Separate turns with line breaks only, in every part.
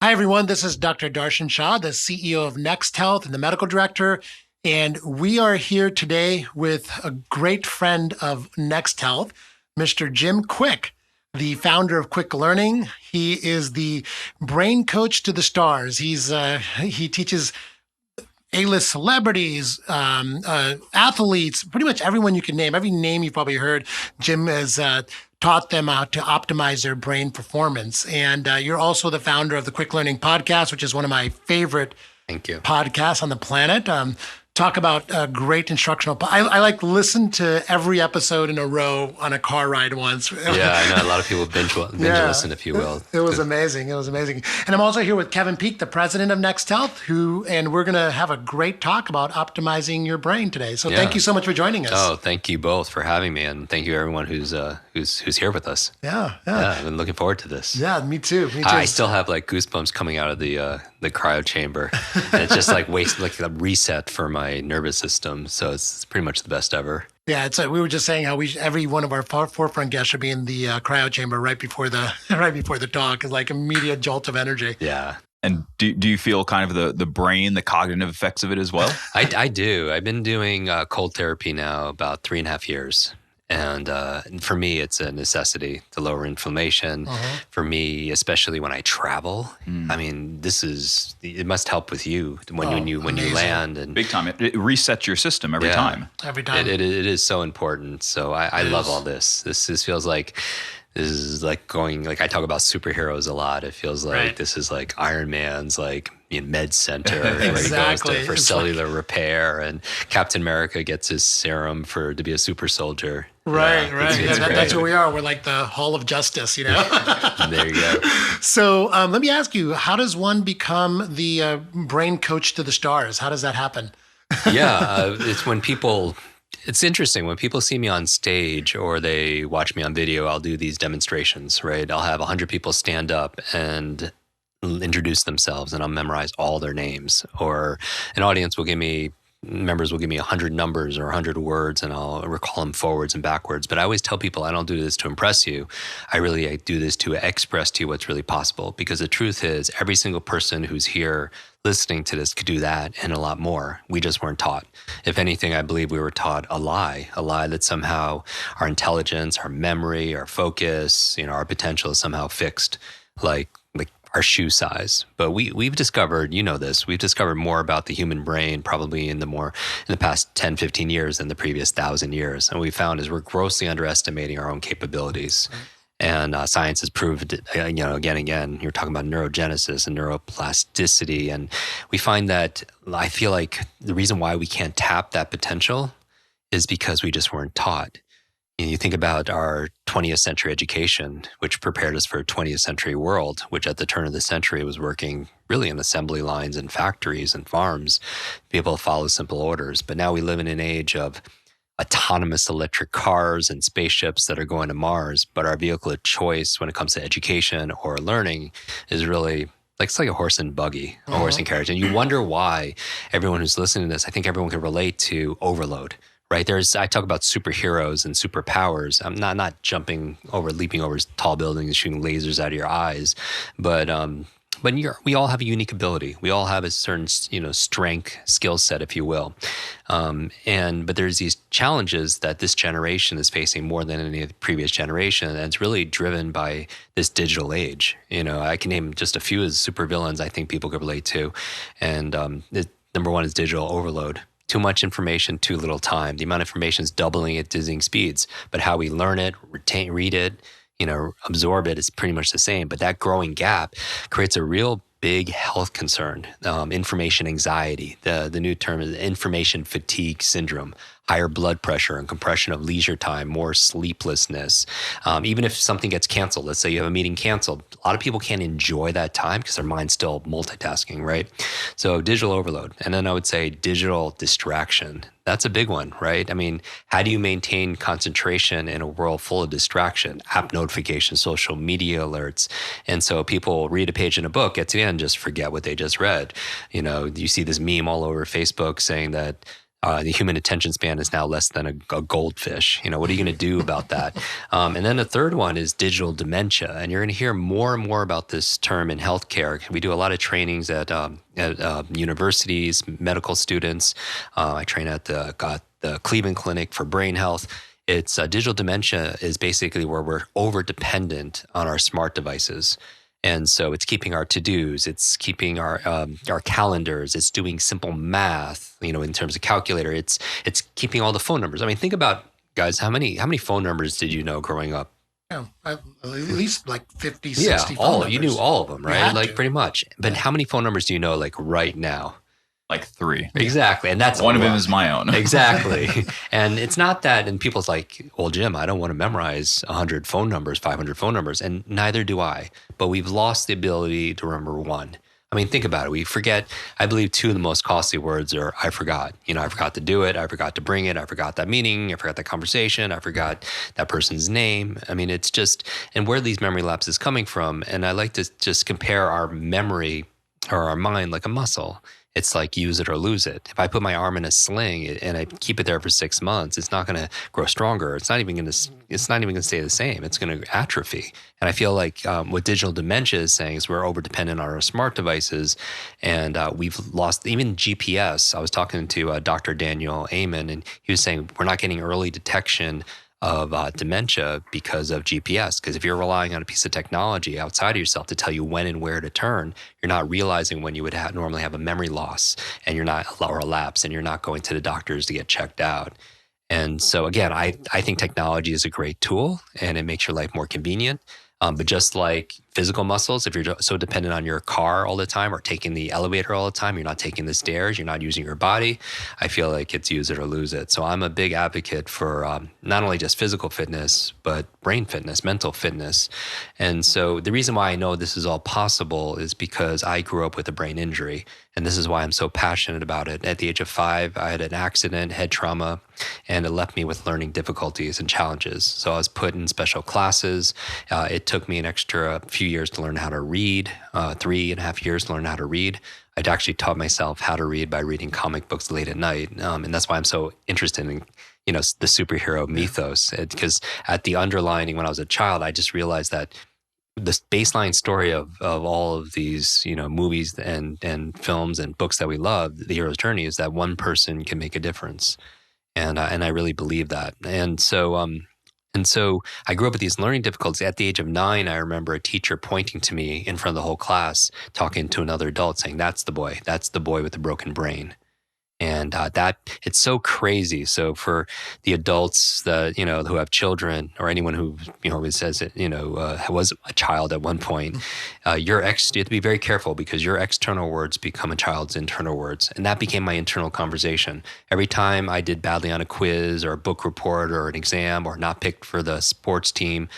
Hi, everyone. This is Dr. Darshan Shah, the CEO of Next Health and the medical director. And we are here today with a great friend of Next Health, Mr. Jim Kwik, the founder of Kwik Learning. He is the brain coach to the stars. He teaches A-list celebrities, athletes, pretty much everyone you can name. Every name you've probably heard, Jim has taught them how to optimize their brain performance. And you're also the founder of the Kwik Learning podcast, which is one of my favorite
Thank you.
podcasts on the planet. Talk about great instructional. I like listen to every episode in a row on a car ride once.
Yeah, I know a lot of people binge listen, if you will.
It was amazing. It was amazing. And I'm also here with Kevin Peek, the president of Next Health, and we're going to have a great talk about optimizing your brain today. So Thank you so much for joining us.
Oh, thank you both for having me, and thank you everyone who's here with us.
Yeah.
I've been looking forward to this.
Yeah, me too.
I still have like goosebumps coming out of the cryo chamber. And it's just like a reset for my nervous system. So it's pretty much the best ever.
Yeah, we were just saying how every one of our forefront guests should be in the cryo chamber right before the talk. Is like immediate jolt of energy.
Yeah.
And do you feel kind of the brain, the cognitive effects of it as well?
I do. I've been doing cold therapy now about 3.5 years. And for me, it's a necessity to lower inflammation. For me, especially when I travel, I mean, it must help with you when you land. And
big time. It resets your system every time.
Every time.
It is so important. So I love all this. This feels like. This is like going, like I talk about superheroes a lot. It feels like This is like Iron Man's med center where he goes for cellular repair, and Captain America gets his serum to be a super soldier.
Right. That's where we are. We're like the Hall of Justice, you know?
There you go.
So let me ask you, how does one become the brain coach to the stars? How does that happen?
It's interesting when people see me on stage or they watch me on video. I'll do these demonstrations, right? I'll have 100 people stand up and introduce themselves, and I'll memorize all their names. Or an audience members will give me 100 numbers or 100 words, and I'll recall them forwards and backwards. But I always tell people I don't do this to impress you. I do this to express to you what's really possible. Because the truth is, every single person who's here listening to this could do that and a lot more. We just weren't taught. If anything, I believe we were taught a lie that somehow our intelligence, our memory, our focus, our potential is somehow fixed, like our shoe size. But we've discovered, we've discovered more about the human brain probably in the past 10, 15 years than the previous 1,000 years. And what we found is we're grossly underestimating our own capabilities. And science has proved, again and again, you're talking about neurogenesis and neuroplasticity. And we find that I feel like the reason why we can't tap that potential is because we just weren't taught. You think about our 20th century education, which prepared us for a 20th century world, which at the turn of the century was working really in assembly lines and factories and farms, be able to follow simple orders. But now we live in an age of autonomous electric cars and spaceships that are going to Mars. But our vehicle of choice when it comes to education or learning is really it's like a horse and buggy, a horse and carriage. And you wonder why everyone who's listening to this, I think everyone can relate to overload. Right? I talk about superheroes and superpowers. I'm not leaping over tall buildings and shooting lasers out of your eyes, but we all have a unique ability. We all have a certain strength, skill set, if you will. But there's these challenges that this generation is facing more than any previous generation, and it's really driven by this digital age. I can name just a few as supervillains I think people could relate to, and number one is digital overload. Too much information, too little time. The amount of information is doubling at dizzying speeds, but how we learn it, read it, absorb it is pretty much the same. But that growing gap creates a real big health concern, information anxiety. The new term is information fatigue syndrome, higher blood pressure and compression of leisure time, more sleeplessness. Even if something gets canceled, let's say you have a meeting canceled, a lot of people can't enjoy that time because their mind's still multitasking, right? So digital overload. And then I would say digital distraction. That's a big one, right? I mean, how do you maintain concentration in a world full of distraction, app notifications, social media alerts? And so people read a page in a book, get to the end, just forget what they just read. You see this meme all over Facebook saying that The human attention span is now less than a goldfish. What are you going to do about that? And then the third one is digital dementia. And you're going to hear more and more about this term in healthcare. We do a lot of trainings at universities, medical students. I train at the Cleveland Clinic for Brain Health. It's digital dementia is basically where we're over dependent on our smart devices. And so it's keeping our to-dos, it's keeping our calendars, it's doing simple math, in terms of calculator, it's keeping all the phone numbers. I mean, think about, guys, how many phone numbers did you know growing up?
Yeah, at least like 50, 60 phone numbers.
You knew all of them, right? Like
to.
pretty much. But how many phone numbers do you know like right now?
Like 3.
Exactly. And that's
one of them is my own.
Exactly. And it's not that, and people's like, well, Jim, I don't want to memorize 100 phone numbers, 500 phone numbers, and neither do I. But we've lost the ability to remember one. I mean, think about it. We forget, I believe 2 of the most costly words are, I forgot. I forgot to do it. I forgot to bring it. I forgot that meeting. I forgot that conversation. I forgot that person's name. I mean, it's just, and where are these memory lapses coming from? And I like to just compare our memory or our mind like a muscle. It's like use it or lose it. If I put my arm in a sling and I keep it there for 6 months, it's not going to grow stronger. It's not even going to stay the same. It's going to atrophy. And I feel like what digital dementia is saying is we're over dependent on our smart devices, and we've lost even GPS. I was talking to Dr. Daniel Amen, and he was saying we're not getting early detection of dementia because of GPS. Because if you're relying on a piece of technology outside of yourself to tell you when and where to turn, you're not realizing when you would normally have a memory loss, and you're not, or a lapse, and you're not going to the doctors to get checked out. And so again, I think technology is a great tool, and it makes your life more convenient. But just like physical muscles, if you're so dependent on your car all the time or taking the elevator all the time, you're not taking the stairs, you're not using your body, I feel like it's use it or lose it. So I'm a big advocate for not only just physical fitness, but brain fitness, mental fitness. And so the reason why I know this is all possible is because I grew up with a brain injury. And this is why I'm so passionate about it. At the age of 5, I had an accident, head trauma, and it left me with learning difficulties and challenges. So I was put in special classes. It took me an extra few years to learn how to read, 3.5 years to learn how to read. I'd actually taught myself how to read by reading comic books late at night. And that's why I'm so interested in the superhero mythos. Because at the underlining, when I was a child, I just realized that the baseline story of all of these, movies and films and books that we love, the hero's journey, is that one person can make a difference. And I really believe that. And so I grew up with these learning difficulties. At the age of 9, I remember a teacher pointing to me in front of the whole class, talking to another adult, saying, that's the boy with the broken brain. And that it's so crazy. So for the adults that, who have children, or anyone who, says it, was a child at one point, you have to be very careful, because your external words become a child's internal words. And that became my internal conversation. Every time I did badly on a quiz or a book report or an exam, or not picked for the sports team,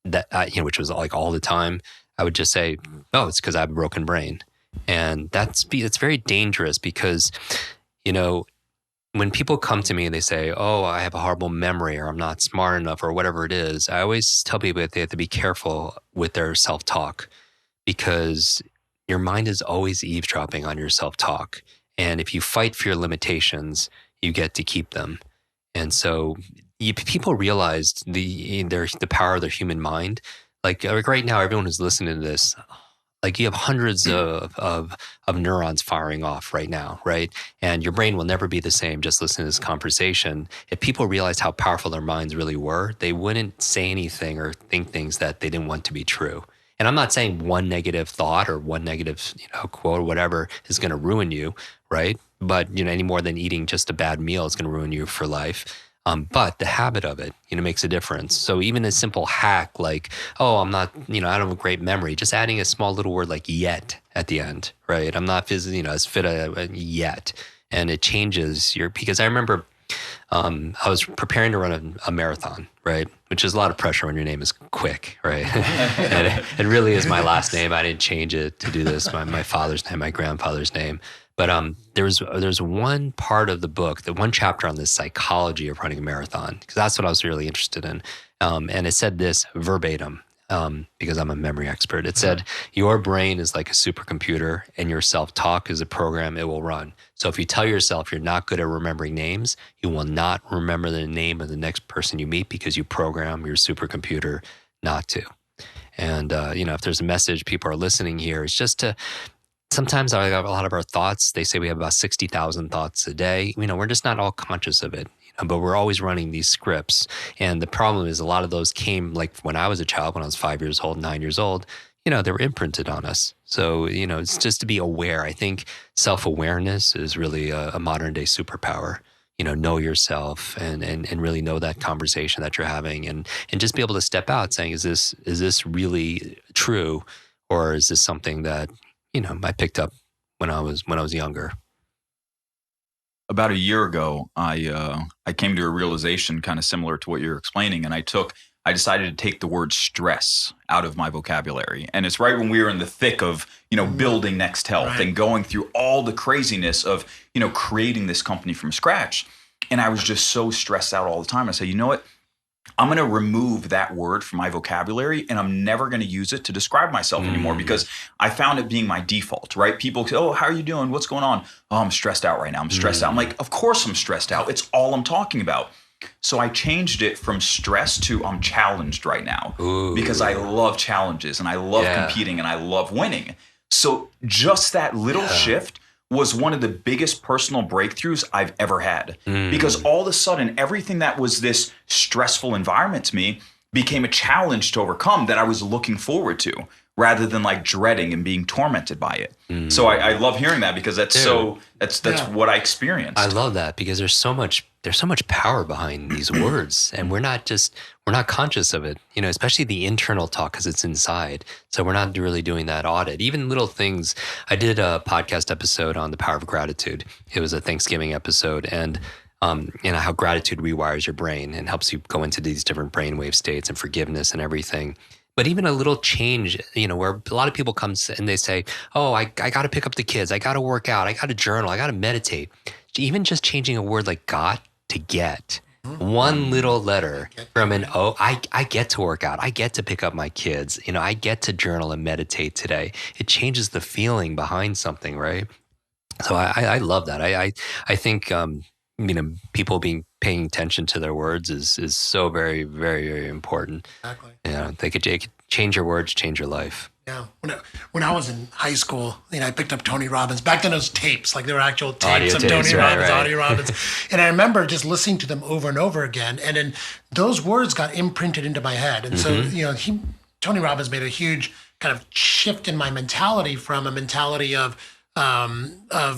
that, which was like all the time, I would just say, oh, it's because I have a broken brain. And it's very dangerous, because when people come to me and they say, oh, I have a horrible memory, or I'm not smart enough, or whatever it is, I always tell people that they have to be careful with their self-talk, because your mind is always eavesdropping on your self-talk. And if you fight for your limitations, you get to keep them. And so people realized the power of their human mind. Like right now, everyone who's listening to this, like you have hundreds of neurons firing off right now, right? And your brain will never be the same just listening to this conversation. If people realized how powerful their minds really were, they wouldn't say anything or think things that they didn't want to be true. And I'm not saying one negative thought or one negative quote or whatever is going to ruin you, right? But any more than eating just a bad meal is going to ruin you for life. But the habit of it, makes a difference. So even a simple hack like, oh, I'm not, I don't have a great memory, just adding a small little word like yet at the end, right? I'm not physically, as fit yet. And it changes because I remember I was preparing to run a marathon, right? Which is a lot of pressure when your name is Kwik, right? And it really is my last name. I didn't change it to do this. My father's name, my grandfather's name. But there's one part of the book, the one chapter on the psychology of running a marathon, because that's what I was really interested in. And it said this verbatim: because I'm a memory expert. It said, your brain is like a supercomputer and your self-talk is a program it will run. So if you tell yourself you're not good at remembering names, you will not remember the name of the next person you meet because you program your supercomputer not to. And, if there's a message people are listening here, it's just to, sometimes a lot of our thoughts, they say we have about 60,000 thoughts a day. We're just not all conscious of it, but we're always running these scripts. And the problem is a lot of those came like when I was a child, when I was 5 years old, 9 years old, they were imprinted on us. So, it's just to be aware. I think self-awareness is really a modern day superpower. Know yourself and really know that conversation that you're having and just be able to step out saying, is this really true? Or is this something that, I picked up when I was younger?
About a year ago, I came to a realization kind of similar to what you're explaining, and I decided to take the word stress out of my vocabulary. And it's right when we were in the thick of, building Next Health
Right.
and going through all the craziness of, creating this company from scratch. And I was just so stressed out all the time. I said, you know what? I'm going to remove that word from my vocabulary and I'm never going to use it to describe myself anymore because I found it being my default, right? People say, oh, how are you doing? What's going on? Oh, I'm stressed out right now. I'm stressed out. I'm like, of course I'm stressed out. It's all I'm talking about. So I changed it from stress to I'm challenged right now because I love challenges and I love competing and I love winning. So just that little shift was one of the biggest personal breakthroughs I've ever had because all of a sudden, everything that was this stressful environment to me became a challenge to overcome that I was looking forward to rather than like dreading and being tormented by it. So I love hearing that because that's what I experienced.
I love that because there's so much power behind these words and we're not conscious of it, especially the internal talk because it's inside. So we're not really doing that audit. Even little things. I did a podcast episode on the power of gratitude. It was a Thanksgiving episode and how gratitude rewires your brain and helps you go into these different brainwave states and forgiveness and everything. But even a little change, where a lot of people come and they say, oh, I got to pick up the kids. I got to work out. I got to journal. I got to meditate. Even just changing a word like got to get. One little letter from an I get to work out. I get to pick up my kids. I get to journal and meditate today. It changes the feeling behind something, right? So I love that. I think people paying attention to their words is so very, very, very important.
Exactly.
They could change your words, change your life.
Yeah. When I was in high school, I picked up Tony Robbins. Back then it was tapes, like there were actual tapes of Tony Robbins, audio Robbins. And I remember just listening to them over and over again. And then those words got imprinted into my head. And so, Tony Robbins made a huge kind of shift in my mentality from a mentality of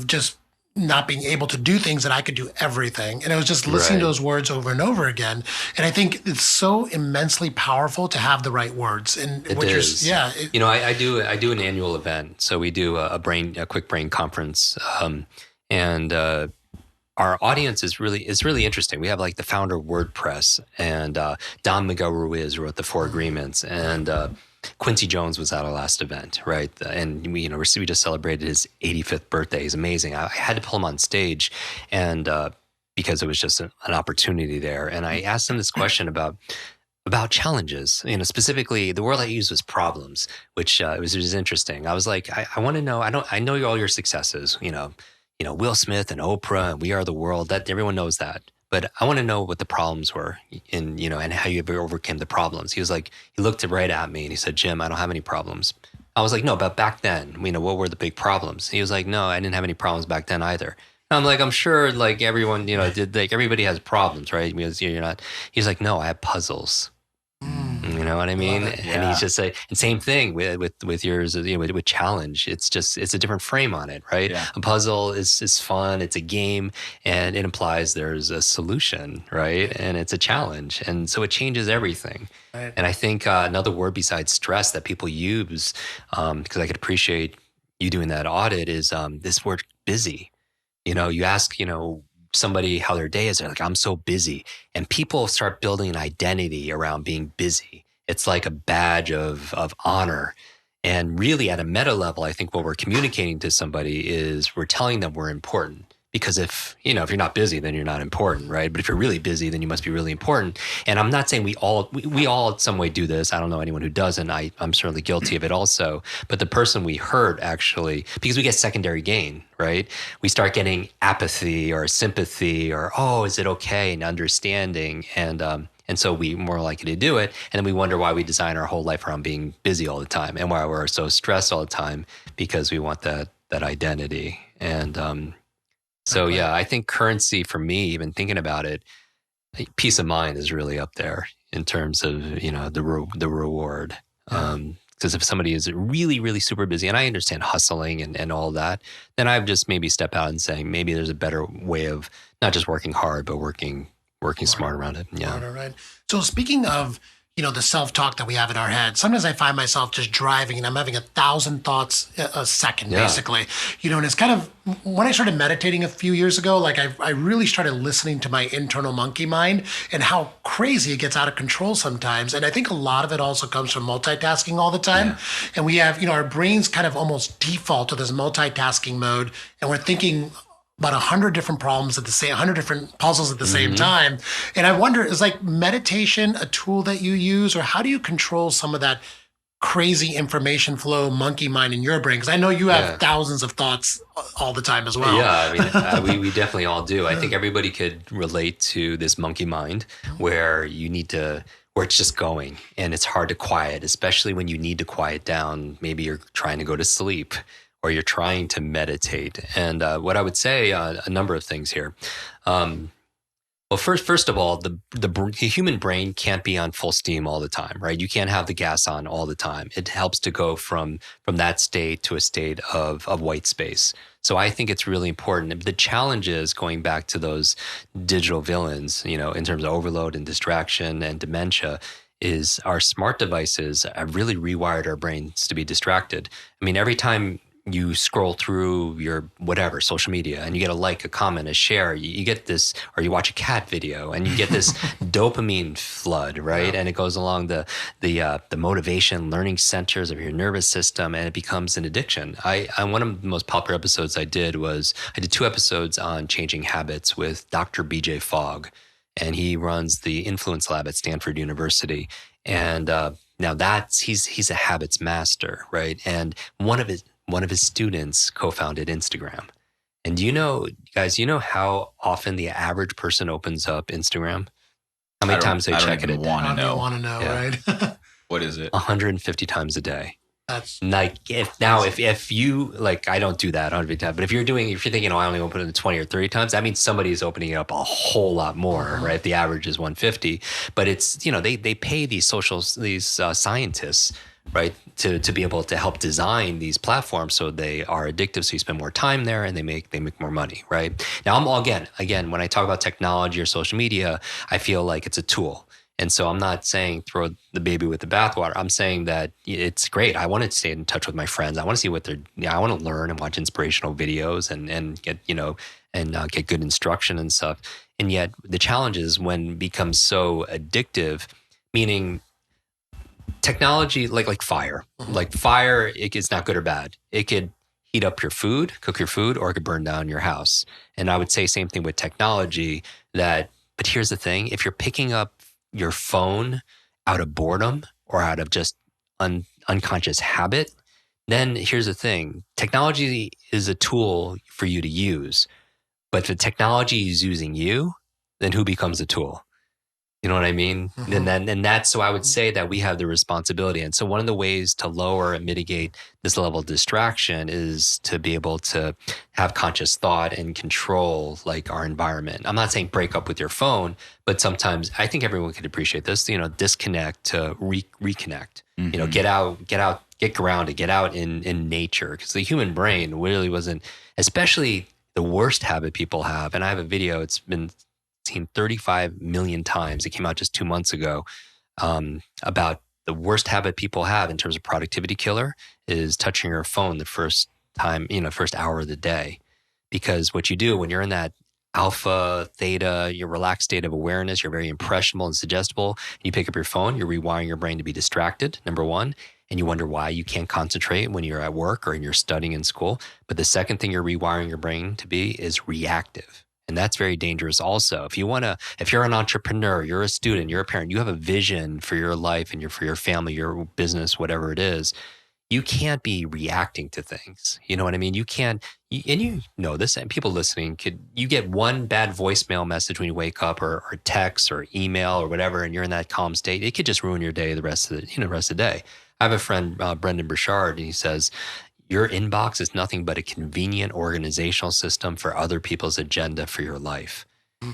just not being able to do things that I could do everything. And it was just listening to those words over and over again. And I think it's so immensely powerful to have the right words. And
it is. I do an annual event. So we do a Kwik brain conference. And our audience is really interesting. We have like the founder of WordPress and Don Miguel Ruiz wrote the 4 Agreements and Quincy Jones was at our last event, right? And we just celebrated his 85th birthday. He's amazing. I had to pull him on stage, and because it was just an opportunity there. And I asked him this question about challenges. Specifically, the word I used was problems, which it was interesting. I was like, I want to know. I know all your successes. Will Smith and Oprah and We Are the World. That everyone knows that. But I want to know what the problems were and how you ever overcame the problems. He was like, he looked right at me and he said, Jim, I don't have any problems. I was like, no, but back then, what were the big problems? He was like, no, I didn't have any problems back then either. And I'm like, I'm sure like everyone, everybody has problems, right? Because you're not, he's like, no, I have puzzles. You know what I mean? And he's just like, and same thing with yours, with challenge. It's a different frame on it, right? Yeah. A puzzle is fun. It's a game and it implies there's a solution, right? And it's a challenge. And so it changes everything. Right. And I think another word besides stress that people use, because I could appreciate you doing that audit is this word busy. You ask, somebody how their day is, they're like, I'm so busy. And people start building an identity around being busy. It's like a badge of honor. And really at a meta level, I think what we're communicating to somebody is we're telling them we're important Because if you're not busy, then you're not important, right? But if you're really busy, then you must be really important. And I'm not saying we all in some way do this. I don't know anyone who doesn't. I'm certainly guilty of it also. But the person we hurt actually, because we get secondary gain, right? We start getting apathy or sympathy or, oh, is it okay? And understanding. And so we more likely to do it. And then we wonder why we design our whole life around being busy all the time and why we're so stressed all the time, because we want that identity. And so, yeah, I think currency for me, even thinking about it, peace of mind is really up there in terms of, the reward. Because if somebody is really, really super busy, and I understand hustling and all that, then I've just maybe step out and saying maybe there's a better way of not just working hard, but working smart around it. Yeah.
Smarter, right. So speaking of, the self-talk that we have in our head, sometimes I find myself just driving and I'm having 1,000 thoughts a second, basically. And it's kind of, when I started meditating a few years ago, like I really started listening to my internal monkey mind and how crazy it gets out of control sometimes. And I think a lot of it also comes from multitasking all the time. Yeah. And we have, our brains kind of almost default to this multitasking mode, and we're thinking about 100 different problems 100 different puzzles at the same time. And I wonder, is like meditation a tool that you use, or how do you control some of that crazy information flow, monkey mind in your brain? Because I know you have thousands of thoughts all the time as well.
Yeah, I mean, we definitely all do. I think everybody could relate to this monkey mind where where it's just going and it's hard to quiet, especially when you need to quiet down. Maybe you're trying to go to sleep, or you're trying to meditate. And what I would say, a number of things here. Well, first of all, the human brain can't be on full steam all the time, right? You can't have the gas on all the time. It helps to go from that state to a state of white space. So I think it's really important. The challenge is going back to those digital villains, in terms of overload and distraction and dementia, is our smart devices have really rewired our brains to be distracted. I mean, every time you scroll through your whatever social media and you get a like, a comment, a share, you get this, or you watch a cat video and you get this dopamine flood, right? Yeah. And it goes along the motivation learning centers of your nervous system, and it becomes an addiction. One of the most popular episodes I did 2 episodes on changing habits with Dr. BJ Fogg, and he runs the Influence Lab at Stanford University. And now he's a habits master, right? And one of his students co-founded Instagram. And do you know, guys, how often the average person opens up Instagram? How many times they check it?
I don't want to know,
right?
What is it?
150 times a day.
That's
like, if you, like, I don't do that 150 times, but if you're thinking, I only open it 20 or 30 times, that means somebody is opening it up a whole lot more, right? The average is 150, but it's, they pay these scientists, right, to be able to help design these platforms so they are addictive, so you spend more time there and they make more money, right? Now, I'm again, when I talk about technology or social media, I feel like it's a tool. And so I'm not saying throw the baby with the bathwater. I'm saying that it's great. I want to stay in touch with my friends. I want to see what I want to learn and watch inspirational videos and get, get good instruction and stuff. And yet the challenge is when it becomes so addictive, meaning technology, like fire, it's not good or bad. It could heat up your food, cook your food, or it could burn down your house. And I would say same thing with technology, but here's the thing. If you're picking up your phone out of boredom or out of just unconscious habit, then here's the thing. Technology is a tool for you to use, but if the technology is using you, then who becomes the tool? You know what I mean? Mm-hmm. And that's, so I would say that we have the responsibility. And so one of the ways to lower and mitigate this level of distraction is to be able to have conscious thought and control like our environment. I'm not saying break up with your phone, but sometimes I think everyone could appreciate this, disconnect to reconnect, mm-hmm. Get grounded, get out in nature. Because the human brain really wasn't, especially the worst habit people have. And I have a video, it's been seen 35 million times. It came out just 2 months ago about the worst habit people have in terms of productivity killer is touching your phone the first hour of the day. Because what you do when you're in that alpha, theta, your relaxed state of awareness, you're very impressionable and suggestible. You pick up your phone, you're rewiring your brain to be distracted, number one. and you wonder why you can't concentrate when you're at work or you're studying in school. But the second thing you're rewiring your brain to be is reactive. And that's very dangerous also. If you're an entrepreneur, you're a student, you're a parent, you have a vision for your life and for your family, your business, whatever it is, you can't be reacting to things. You know what I mean? You can't, and you know this, and people listening you get one bad voicemail message when you wake up or text or email or whatever, and you're in that calm state. It could just ruin your day the rest of the day. I have a friend, Brendan Burchard, and he says, your inbox is nothing but a convenient organizational system for other people's agenda for your life.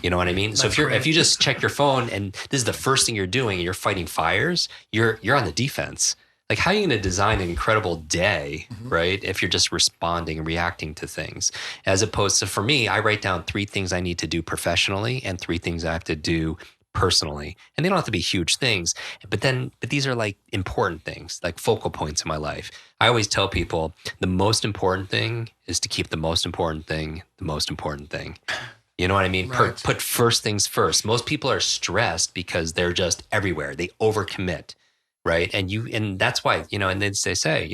You know what I mean?
That's
so if you just check your phone and this is the first thing you're doing and you're fighting fires, you're on the defense. Like, how are you going to design an incredible day, right? If you're just responding and reacting to things, as opposed to, for me, I write down 3 things I need to do professionally and 3 things I have to do personally. And they don't have to be huge things, but these are like important things, like focal points in my life. I always tell people the most important thing is to keep the most important thing the most important thing. You know what I mean?
Right.
Put first things first. Most people are stressed because they're just everywhere. They overcommit. Right. And that's why, and then they say,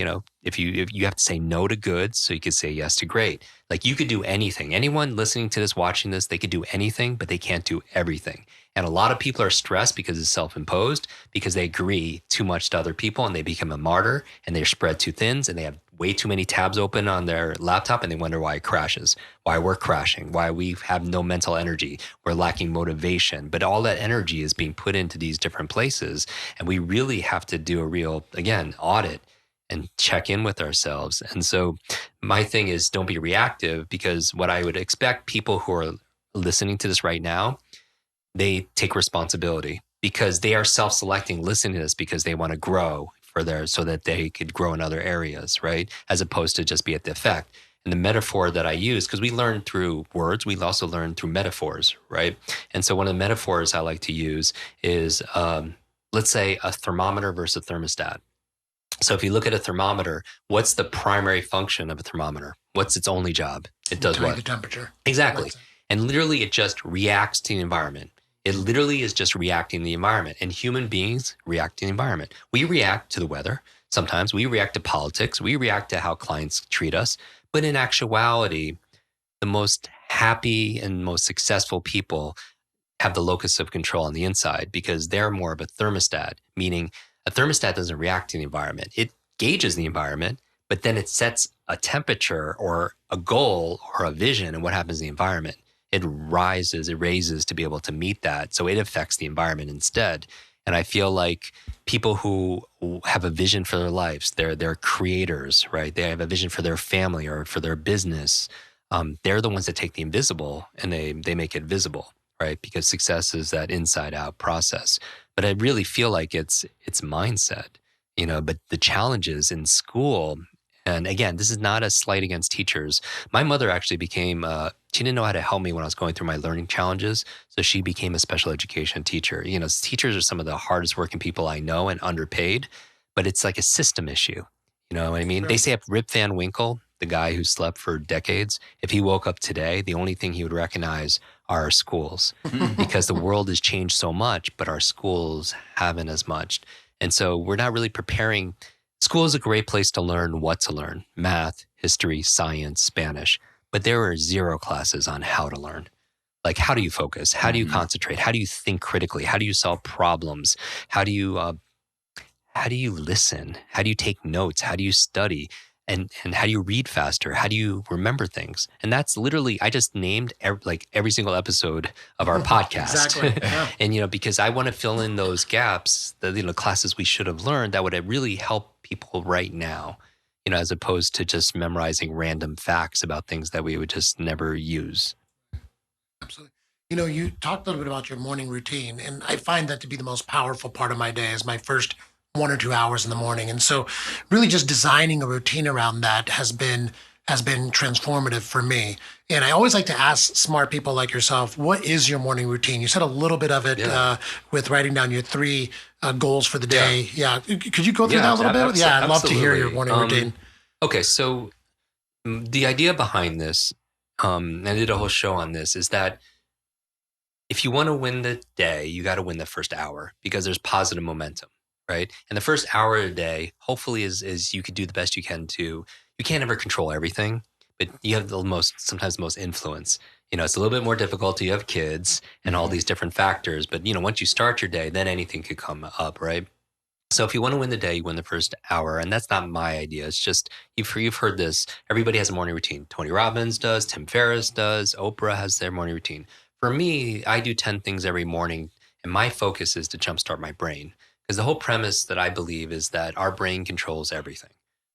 if you have to say no to good so you can say yes to great. Like, you could do anything. Anyone listening to this, watching this, they could do anything, but they can't do everything. And a lot of people are stressed because it's self-imposed, because they agree too much to other people and they become a martyr and they're spread too thin and they have way too many tabs open on their laptop and they wonder why it crashes, why we're crashing, why we have no mental energy, we're lacking motivation. But all that energy is being put into these different places. And we really have to do a real, again, audit and check in with ourselves. And so my thing is, don't be reactive, because what I would expect people who are listening to this right now, they take responsibility because they are self-selecting, listening to this because they want to grow so that they could grow in other areas, right? As opposed to just be at the effect. And the metaphor that I use, because we learn through words, we also learn through metaphors, right? And so one of the metaphors I like to use is, let's say, a thermometer versus a thermostat. So if you look at a thermometer, what's the primary function of a thermometer? What's its only job? It does what?
The temperature.
Exactly. And literally it just reacts to the environment. It literally is just reacting to the environment. And human beings react to the environment. We react to the weather. Sometimes we react to politics. We react to how clients treat us. But in actuality, the most happy and most successful people have the locus of control on the inside, because they're more of a thermostat, meaning a thermostat doesn't react to the environment. It gauges the environment, but then it sets a temperature or a goal or a vision, and what happens in the environment. It raises to be able to meet that. So it affects the environment instead. And I feel like people who have a vision for their lives, they're creators, right? They have a vision for their family or for their business. They're the ones that take the invisible and they make it visible, right? Because success is that inside out process. But I really feel like it's mindset, but the challenges in school. And again, this is not a slight against teachers. My mother actually she didn't know how to help me when I was going through my learning challenges. So she became a special education teacher. Teachers are some of the hardest working people I know and underpaid, but it's like a system issue. You know what I mean? Sure. They say if Rip Van Winkle, the guy who slept for decades, if he woke up today, the only thing he would recognize are our schools because the world has changed so much, but our schools haven't as much. And so we're not really preparing. School is a great place to learn what to learn: math, history, science, Spanish. But there are 0 classes on how to learn. Like, how do you focus? How do you concentrate? How do you think critically? How do you solve problems? How do you listen? How do you take notes? How do you study? And how do you read faster? How do you remember things? And that's literally, I just named every single episode of our podcast.
Exactly. Yeah.
And, because I want to fill in those gaps, the classes we should have learned that would really help people right now, as opposed to just memorizing random facts about things that we would just never use.
Absolutely. You talked a little bit about your morning routine, and I find that to be the most powerful part of my day is my first 1 or 2 hours in the morning. And so really just designing a routine around that has been transformative for me. And I always like to ask smart people like yourself, what is your morning routine? You said a little bit of it with writing down your 3 goals for the day. Yeah. Could you go through that a little bit? Yeah, I'd love to hear your morning routine.
Okay. So the idea behind this, and I did a whole show on this, is that if you want to win the day, you got to win the first hour because there's positive momentum. right? And the first hour of the day, hopefully is you could do the best you can to, you can't ever control everything, but you have sometimes the most influence. It's a little bit more difficult. You have kids and all these different factors, but once you start your day, then anything could come up, right? So if you want to win the day, you win the first hour. And that's not my idea. It's just, you've heard this. Everybody has a morning routine. Tony Robbins does, Tim Ferriss does, Oprah has their morning routine. For me, I do 10 things every morning. And my focus is to jumpstart my brain. Because the whole premise that I believe is that our brain controls everything,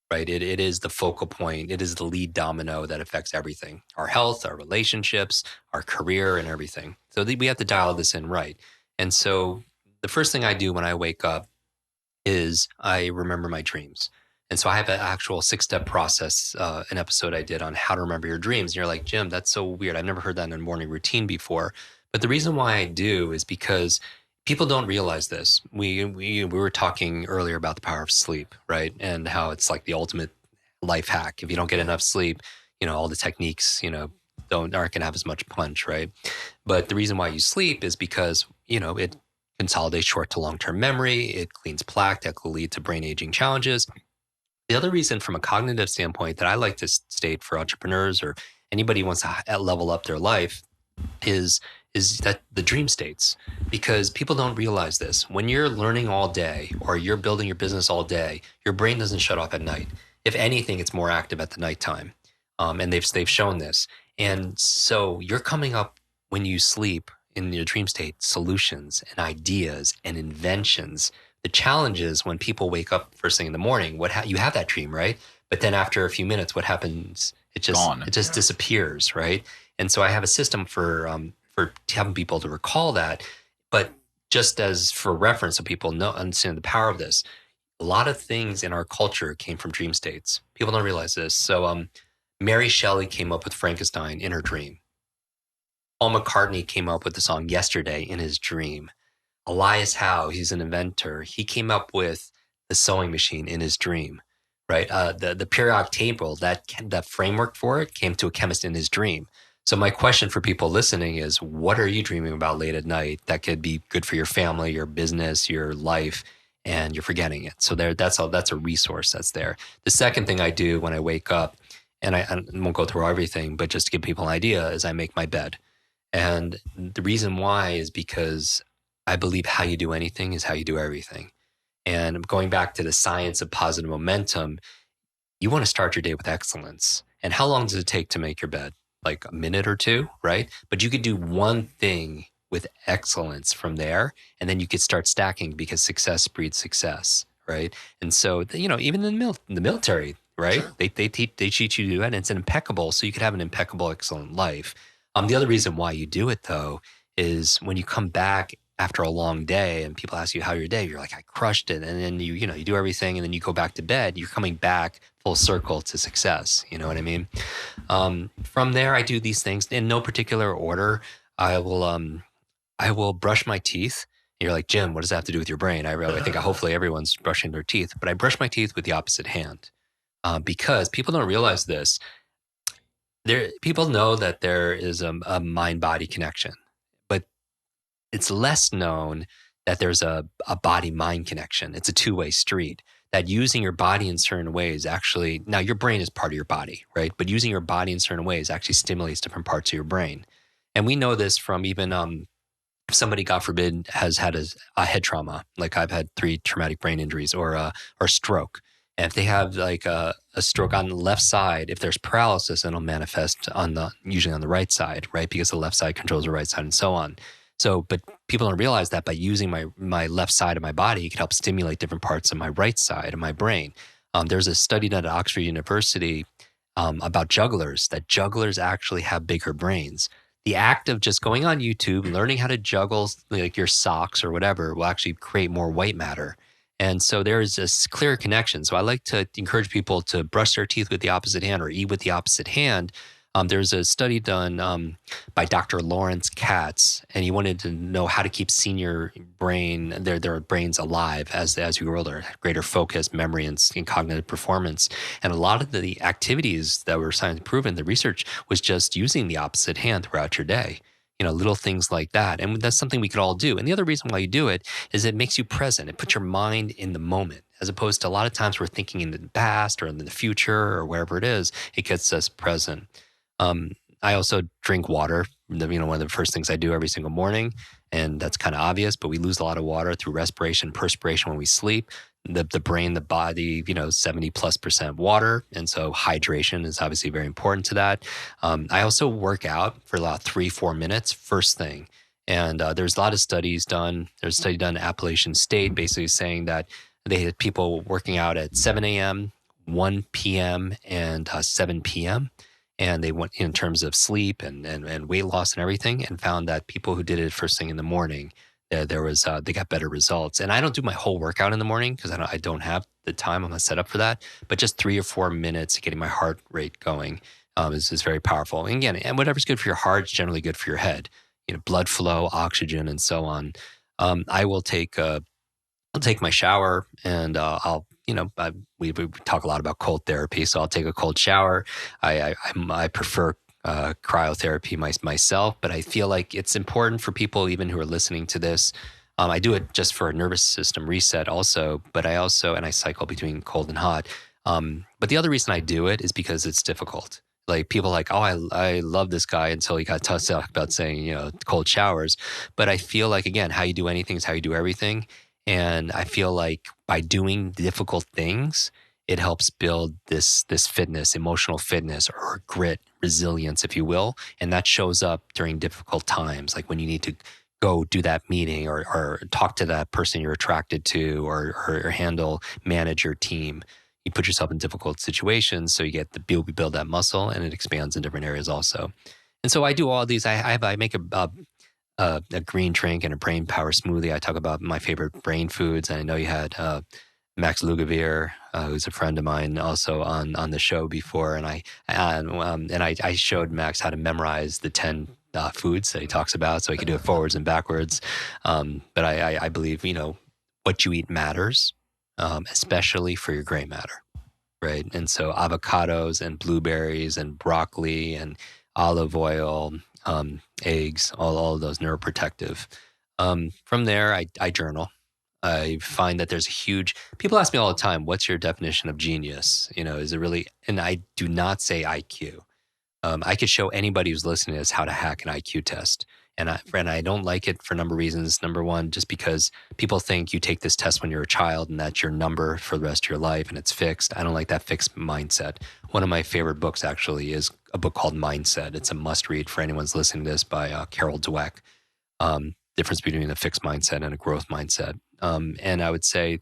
right? It is the focal point. It is the lead domino that affects everything, our health, our relationships, our career, and everything. So we have to dial this in right. And so the first thing I do when I wake up is I remember my dreams. And so I have an actual 6-step process, an episode I did on how to remember your dreams. And you're like, Jim, that's so weird. I've never heard that in a morning routine before. But the reason why I do is because people don't realize this. We were talking earlier about the power of sleep, right? And how it's like the ultimate life hack. If you don't get enough sleep, all the techniques, aren't going to have as much punch, right? But the reason why you sleep is because, it consolidates short to long-term memory. It cleans plaque that could lead to brain aging challenges. The other reason from a cognitive standpoint that I like to state for entrepreneurs or anybody who wants to level up their life is that the dream states, because people don't realize this. When you're learning all day or you're building your business all day, your brain doesn't shut off at night. If anything, it's more active at the nighttime. And they've shown this. And so you're coming up when you sleep in your dream state, solutions and ideas and inventions. The challenge is when people wake up first thing in the morning, you have that dream, right? But then after a few minutes, what happens? It just disappears, right? And so I have a system for having people to recall that. But just as for reference, so people understand the power of this, a lot of things in our culture came from dream states. People don't realize this. So Mary Shelley came up with Frankenstein in her dream. Paul McCartney came up with the song Yesterday in his dream. Elias Howe, he's an inventor. He came up with the sewing machine in his dream, right? The periodic table, that framework for it came to a chemist in his dream. So my question for people listening is, what are you dreaming about late at night that could be good for your family, your business, your life, and you're forgetting it? So that's a resource that's there. The second thing I do when I wake up, and I won't go through everything, but just to give people an idea, is I make my bed. And the reason why is because I believe how you do anything is how you do everything. And going back to the science of positive momentum, you want to start your day with excellence. And how long does it take to make your bed? Like a minute or two, right? But you could do one thing with excellence from there, and then you could start stacking, because success breeds success, right? And so, even in the military, right? Sure. They teach you to do it, and it's impeccable. So you could have an impeccable, excellent life. The other reason why you do it, though, is when you come back after a long day and people ask you how your day, you're like, I crushed it. And then you do everything, and then you go back to bed, you're coming back full circle to success. You know what I mean? From there, I do these things in no particular order. I will brush my teeth. And you're like, Jim, what does that have to do with your brain? I think hopefully everyone's brushing their teeth, but I brush my teeth with the opposite hand, because people don't realize this. People know that there is a mind-body connection, but it's less known that there's a body-mind connection. It's a two-way street, that using your body in certain ways actually, now your brain is part of your body, right? But using your body in certain ways actually stimulates different parts of your brain. And we know this from even if somebody, God forbid, has had a head trauma, like I've had 3 traumatic brain injuries, or a stroke. And if they have like a stroke on the left side, if there's paralysis, it'll manifest usually on the right side, right? Because the left side controls the right side and so on. So, but people don't realize that by using my left side of my body, it can help stimulate different parts of my right side of my brain. There's a study done at Oxford University about jugglers, that jugglers actually have bigger brains. The act of just going on YouTube, learning how to juggle like your socks or whatever, will actually create more white matter. And so there is this clear connection. So I like to encourage people to brush their teeth with the opposite hand or eat with the opposite hand. There's a study done by Dr. Lawrence Katz, and he wanted to know how to keep senior their brains alive as you grow older, greater focus, memory, and cognitive performance. And a lot of the activities that were science proven, the research was just using the opposite hand throughout your day. little things like that. And that's something we could all do. And the other reason why you do it is it makes you present. It puts your mind in the moment, as opposed to a lot of times we're thinking in the past or in the future or wherever it is. It gets us present. I also drink water. One of the first things I do every single morning, and that's kind of obvious, but we lose a lot of water through respiration, perspiration when we sleep. The brain, the body, 70+% water. And so hydration is obviously very important to that. I also work out for about 3-4 minutes first thing. And there's a lot of studies done. There's a study done in Appalachian State basically saying that they had people working out at 7 a.m., 1 p.m., and 7 p.m. And they went in terms of sleep and weight loss and everything, and found that people who did it first thing in the morning, they got better results. And I don't do my whole workout in the morning because I don't have the time. I'm not set up for that. But just 3 or 4 minutes getting my heart rate going is very powerful. And again, and whatever's good for your heart is generally good for your head. Blood flow, oxygen, and so on. I'll take my shower, and we talk a lot about cold therapy, so I'll take a cold shower. I prefer cryotherapy myself, but I feel like it's important for people even who are listening to this. I do it just for a nervous system reset also, but I cycle between cold and hot. But the other reason I do it is because it's difficult. Like people are like, oh, I love this guy until he got tough about saying, cold showers. But I feel like, again, how you do anything is how you do everything. And I feel like by doing difficult things, it helps build this fitness, emotional fitness, or grit, resilience, if you will. And that shows up during difficult times, like when you need to go do that meeting or talk to that person you're attracted to or manage your team. You put yourself in difficult situations, so you build that muscle, and it expands in different areas also. And so I do all these. I make a green drink and a brain power smoothie. I talk about my favorite brain foods. And I know you had Max Lugavere, who's a friend of mine, also on the show before. And I showed Max how to memorize the 10 foods that he talks about, so he can do it forwards and backwards. But I believe what you eat matters, especially for your gray matter, right? And so avocados and blueberries and broccoli and olive oil, eggs, all of those neuroprotective. From there, I journal. I find that there's people ask me all the time, what's your definition of genius? Is it really, and I do not say IQ. I could show anybody who's listening to this how to hack an IQ test. And I don't like it for a number of reasons. Number one, just because people think you take this test when you're a child and that's your number for the rest of your life and it's fixed. I don't like that fixed mindset. One of my favorite books actually is a book called Mindset. It's a must read for anyone's listening to this by Carol Dweck. Difference between a fixed mindset and a growth mindset. And I would say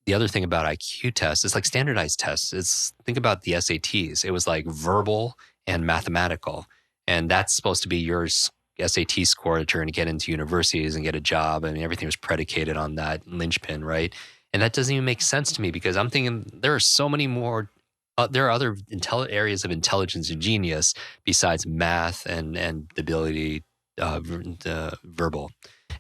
the other thing about IQ tests is like standardized tests. Think about the SATs. It was like verbal and mathematical. And that's supposed to be your SAT score that you're going to get into universities and get a job. And everything was predicated on that linchpin, right? And that doesn't even make sense to me, because I'm thinking there are so many more, there are other areas of intelligence and genius besides math and the ability, verbal.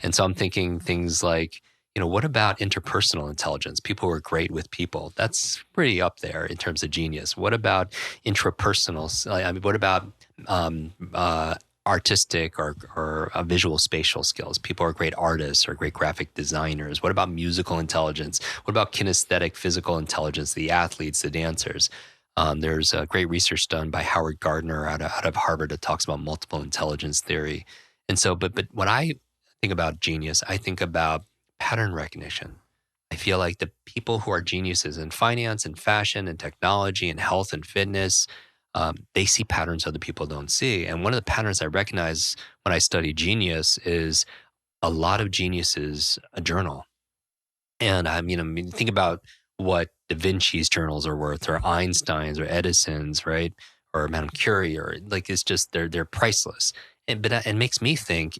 And so I'm thinking things like, what about interpersonal intelligence? People who are great with people. That's pretty up there in terms of genius. What about intrapersonal? What about artistic or visual spatial skills? People are great artists or great graphic designers. What about musical intelligence? What about kinesthetic physical intelligence, the athletes, the dancers? There's great research done by Howard Gardner out of Harvard that talks about multiple intelligence theory. And so, but when I think about genius, I think about pattern recognition. I feel like the people who are geniuses in finance and fashion and technology and health and fitness, they see patterns other people don't see. And one of the patterns I recognize when I study genius is a lot of geniuses journal. And think about what Da Vinci's journals are worth, or Einstein's, or Edison's, right? Or Madame Curie, or like, it's just, they're priceless. But it makes me think,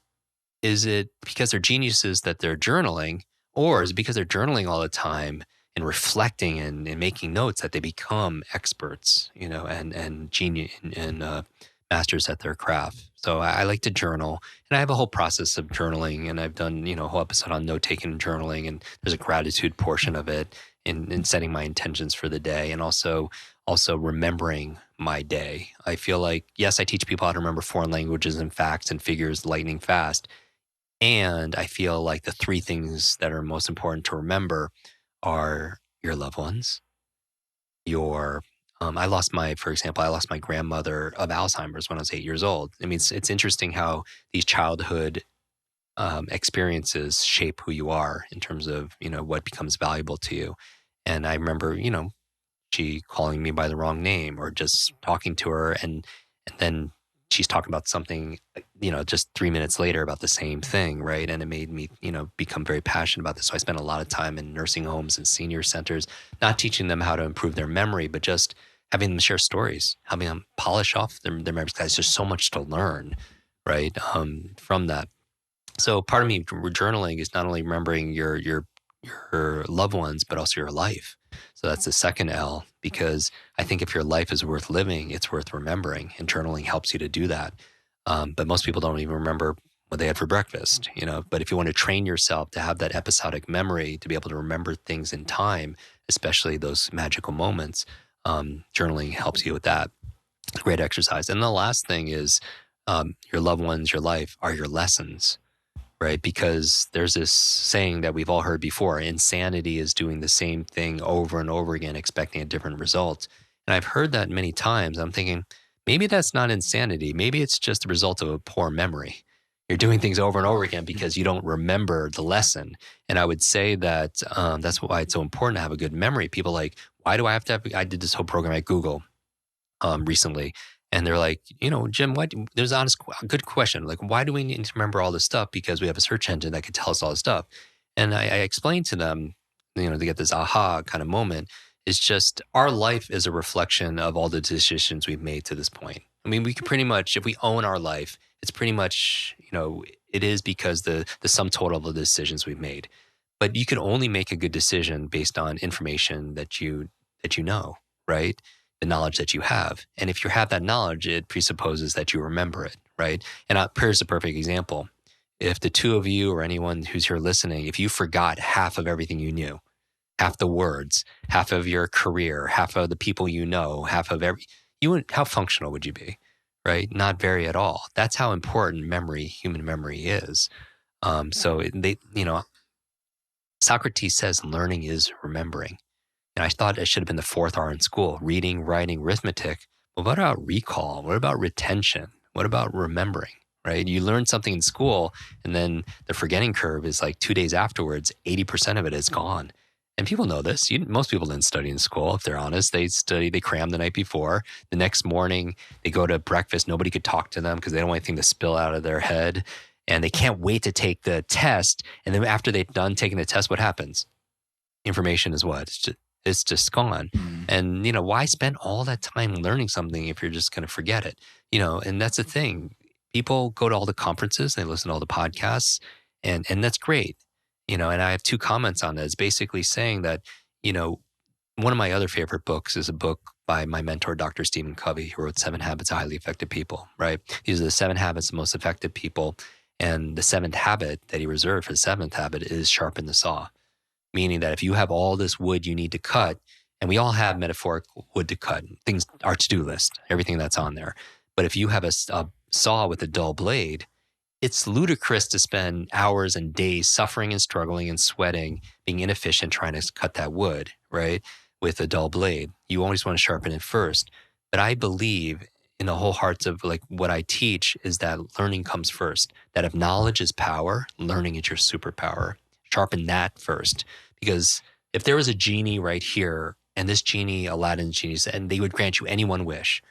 is it because they're geniuses that they're journaling, or is it because they're journaling all the time and reflecting and making notes that they become experts, and genius and masters at their craft? So I like to journal, and I have a whole process of journaling, and I've done, a whole episode on note taking and journaling, and there's a gratitude portion of it in setting my intentions for the day, and also remembering my day. I feel like, yes, I teach people how to remember foreign languages and facts and figures lightning fast. And I feel like the three things that are most important to remember are your loved ones, your for example, I lost my grandmother of Alzheimer's when I was 8 years old. I mean, it's interesting how these childhood experiences shape who you are in terms of, what becomes valuable to you. And I remember, she calling me by the wrong name or just talking to her, and then she's talking about something, just 3 minutes later about the same thing, right? And it made me, become very passionate about this. So I spent a lot of time in nursing homes and senior centers, not teaching them how to improve their memory, but just having them share stories, having them polish off their memories. Because there's so much to learn, right, from that. So part of me journaling is not only remembering your loved ones, but also your life. So that's the second L, because I think if your life is worth living, it's worth remembering, and journaling helps you to do that. But most people don't even remember what they had for breakfast, But if you want to train yourself to have that episodic memory, to be able to remember things in time, especially those magical moments, journaling helps you with that. Great exercise. And the last thing is your loved ones, your life are your lessons. Right? Because there's this saying that we've all heard before: insanity is doing the same thing over and over again, expecting a different result. And I've heard that many times. I'm thinking, maybe that's not insanity. Maybe it's just a result of a poor memory. You're doing things over and over again because you don't remember the lesson. And I would say that that's why it's so important to have a good memory. People like, why do I have to have, I did this whole program at Google recently. And they're like, Jim, there's a good question. Like, why do we need to remember all this stuff? Because we have a search engine that could tell us all this stuff. And I explained to them, to get this aha kind of moment, is just our life is a reflection of all the decisions we've made to this point. I mean, we can pretty much, if we own our life, it's pretty much, it is because the sum total of the decisions we've made. But you can only make a good decision based on information that you know, right? The knowledge that you have. And if you have that knowledge, it presupposes that you remember it, right? And here's a perfect example. If the two of you or anyone who's here listening, if you forgot half of everything you knew, half the words, half of your career, half of the people you know, how functional would you be, right? Not very at all. That's how important human memory is. Socrates says learning is remembering. And I thought it should have been the fourth R in school: reading, writing, arithmetic. But what about recall? What about retention? What about remembering, right? You learn something in school, and then the forgetting curve is like 2 days afterwards, 80% of it is gone. And people know this. Most people didn't study in school, if they're honest. They cram the night before. The next morning, they go to breakfast. Nobody could talk to them because they don't want anything to spill out of their head. And they can't wait to take the test. And then after they've done taking the test, what happens? Information is what? It's just gone.
Mm.
And, why spend all that time learning something if you're just going to forget it? And that's the thing. People go to all the conferences, they listen to all the podcasts, and that's great. And I have two comments on that. It's basically saying that, one of my other favorite books is a book by my mentor, Dr. Stephen Covey, who wrote 7 Habits of Highly Effective People, right? These are the 7 habits of most effective people. And the 7th habit that he reserved for the 7th habit is sharpen the saw. Meaning that if you have all this wood you need to cut, and we all have metaphoric wood to cut, things, our to-do list, everything that's on there. But if you have a saw with a dull blade, it's ludicrous to spend hours and days suffering and struggling and sweating, being inefficient, trying to cut that wood, right? With a dull blade. You always want to sharpen it first. But I believe in the whole hearts of like what I teach is that learning comes first. That if knowledge is power, learning is your superpower. Sharpen that first. Because if there was a genie right here, and this genie, Aladdin's genie, and they would grant you any one wish,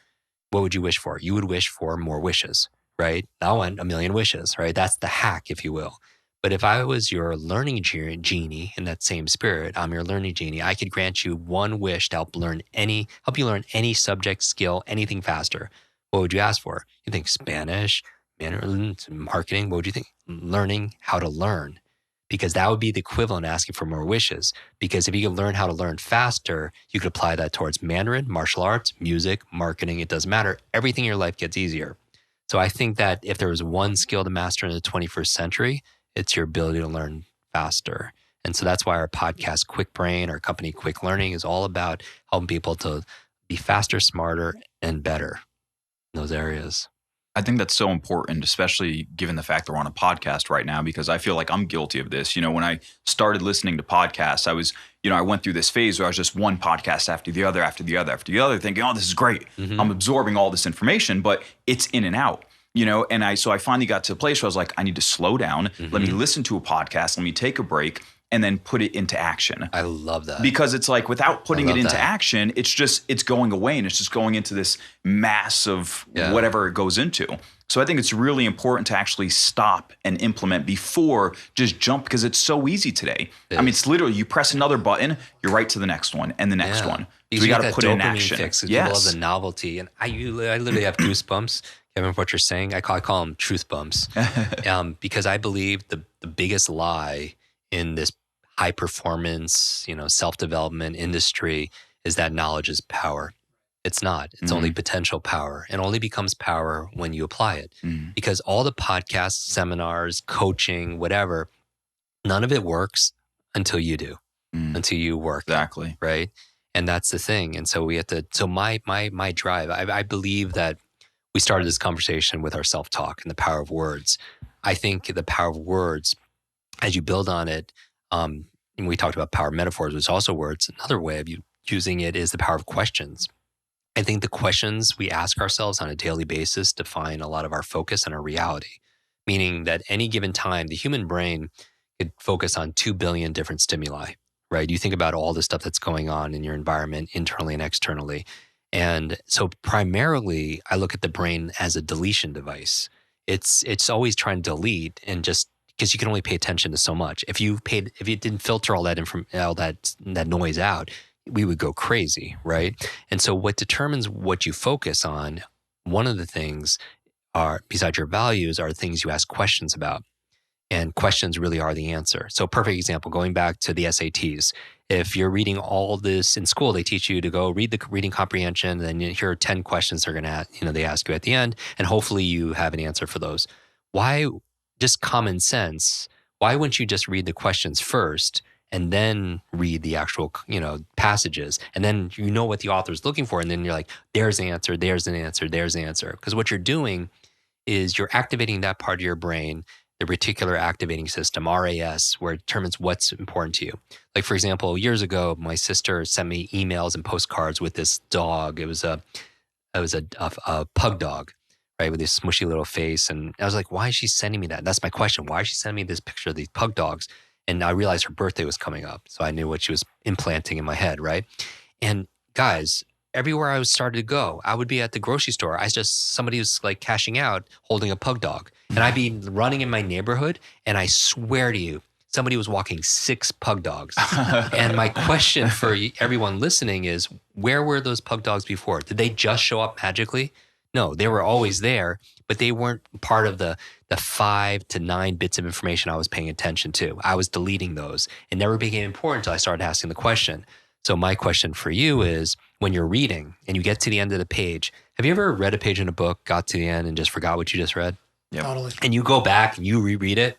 what would you wish for? You would wish for more wishes, right? I want 1,000,000 wishes, right? That's the hack, if you will. But if I was your learning genie in that same spirit, I'm your learning genie, I could grant you one wish to help you learn any subject, skill, anything faster. What would you ask for? You think Spanish, Mandarin, marketing? What would you think? Learning how to learn. Because that would be the equivalent of asking for more wishes. Because if you could learn how to learn faster, you could apply that towards Mandarin, martial arts, music, marketing. It doesn't matter. Everything in your life gets easier. So I think that if there was one skill to master in the 21st century, it's your ability to learn faster. And so that's why our podcast, Kwik Brain, our company, Kwik Learning, is all about helping people to be faster, smarter, and better in those areas.
I think that's so important, especially given the fact that we're on a podcast right now, because I feel like I'm guilty of this. When I started listening to podcasts, I went through this phase where I was just one podcast after the other, thinking, oh, this is great.
Mm-hmm.
I'm absorbing all this information, but it's in and out. So I finally got to a place where I was like, I need to slow down.
Mm-hmm.
Let me listen to a podcast. Let me take a break and then put it into action.
I love that.
Because it's like without putting it into
that.
action, it's going away and it's just going into this mass of whatever it goes into. So I think it's really important to actually stop and implement before just jump, because it's so easy today. I mean, it's literally you press another button, you're right to the next one and the next one.
Because
we
you
got to put it in action.
Fix. People love the novelty. And I literally have goosebumps. Kevin, what you're saying, I call them truth bumps. Because I believe the biggest lie in this high performance, self-development industry is that knowledge is power. It's not. It's only potential power, and only becomes power when you apply it. Because all the podcasts, seminars, coaching, whatever, none of it works until you do, until you work.
Exactly.
Right. And that's the thing. And so we have to, my drive, I believe that we started this conversation with our self-talk and the power of words. I think the power of words, as you build on it, and we talked about power metaphors, which is also words. Another way of using it is the power of questions. I think the questions we ask ourselves on a daily basis define a lot of our focus and our reality, meaning that any given time, the human brain could focus on 2 billion different stimuli, right? You think about all the stuff that's going on in your environment, internally and externally. And so primarily, I look at the brain as a deletion device. It's always trying to delete, and just because you can only pay attention to so much. If you didn't filter all that noise out, we would go crazy, right? And so what determines what you focus on, one of the things are, besides your values, are things you ask questions about. And questions really are the answer. So perfect example, going back to the SATs. If you're reading all this in school, they teach you to go read the reading comprehension, and then here are 10 questions they're going to, they ask you at the end, and hopefully you have an answer for those. Why, just common sense, why wouldn't you just read the questions first and then read the actual, passages, and then you know what the author's looking for, and then you're like, there's an answer, there's an answer, there's an answer. Because what you're doing is you're activating that part of your brain, the reticular activating system, RAS, where it determines what's important to you. Like, for example, years ago, my sister sent me emails and postcards with this dog. It was a pug dog, right, with this smushy little face. And I was like, why is she sending me that? That's my question. Why is she sending me this picture of these pug dogs? And I realized her birthday was coming up. So I knew what she was implanting in my head, right? And guys, everywhere I started to go, I would be at the grocery store. Somebody was like cashing out holding a pug dog. And I'd be running in my neighborhood, and I swear to you, somebody was walking 6 pug dogs. And my question for everyone listening is, where were those pug dogs before? Did they just show up magically? No, they were always there, but they weren't part of the 5 to 9 bits of information I was paying attention to. I was deleting those. It never became important until I started asking the question. So my question for you is, when you're reading and you get to the end of the page, have you ever read a page in a book, got to the end, and just forgot what you just read?
Yep. Totally.
And you go back and you reread it,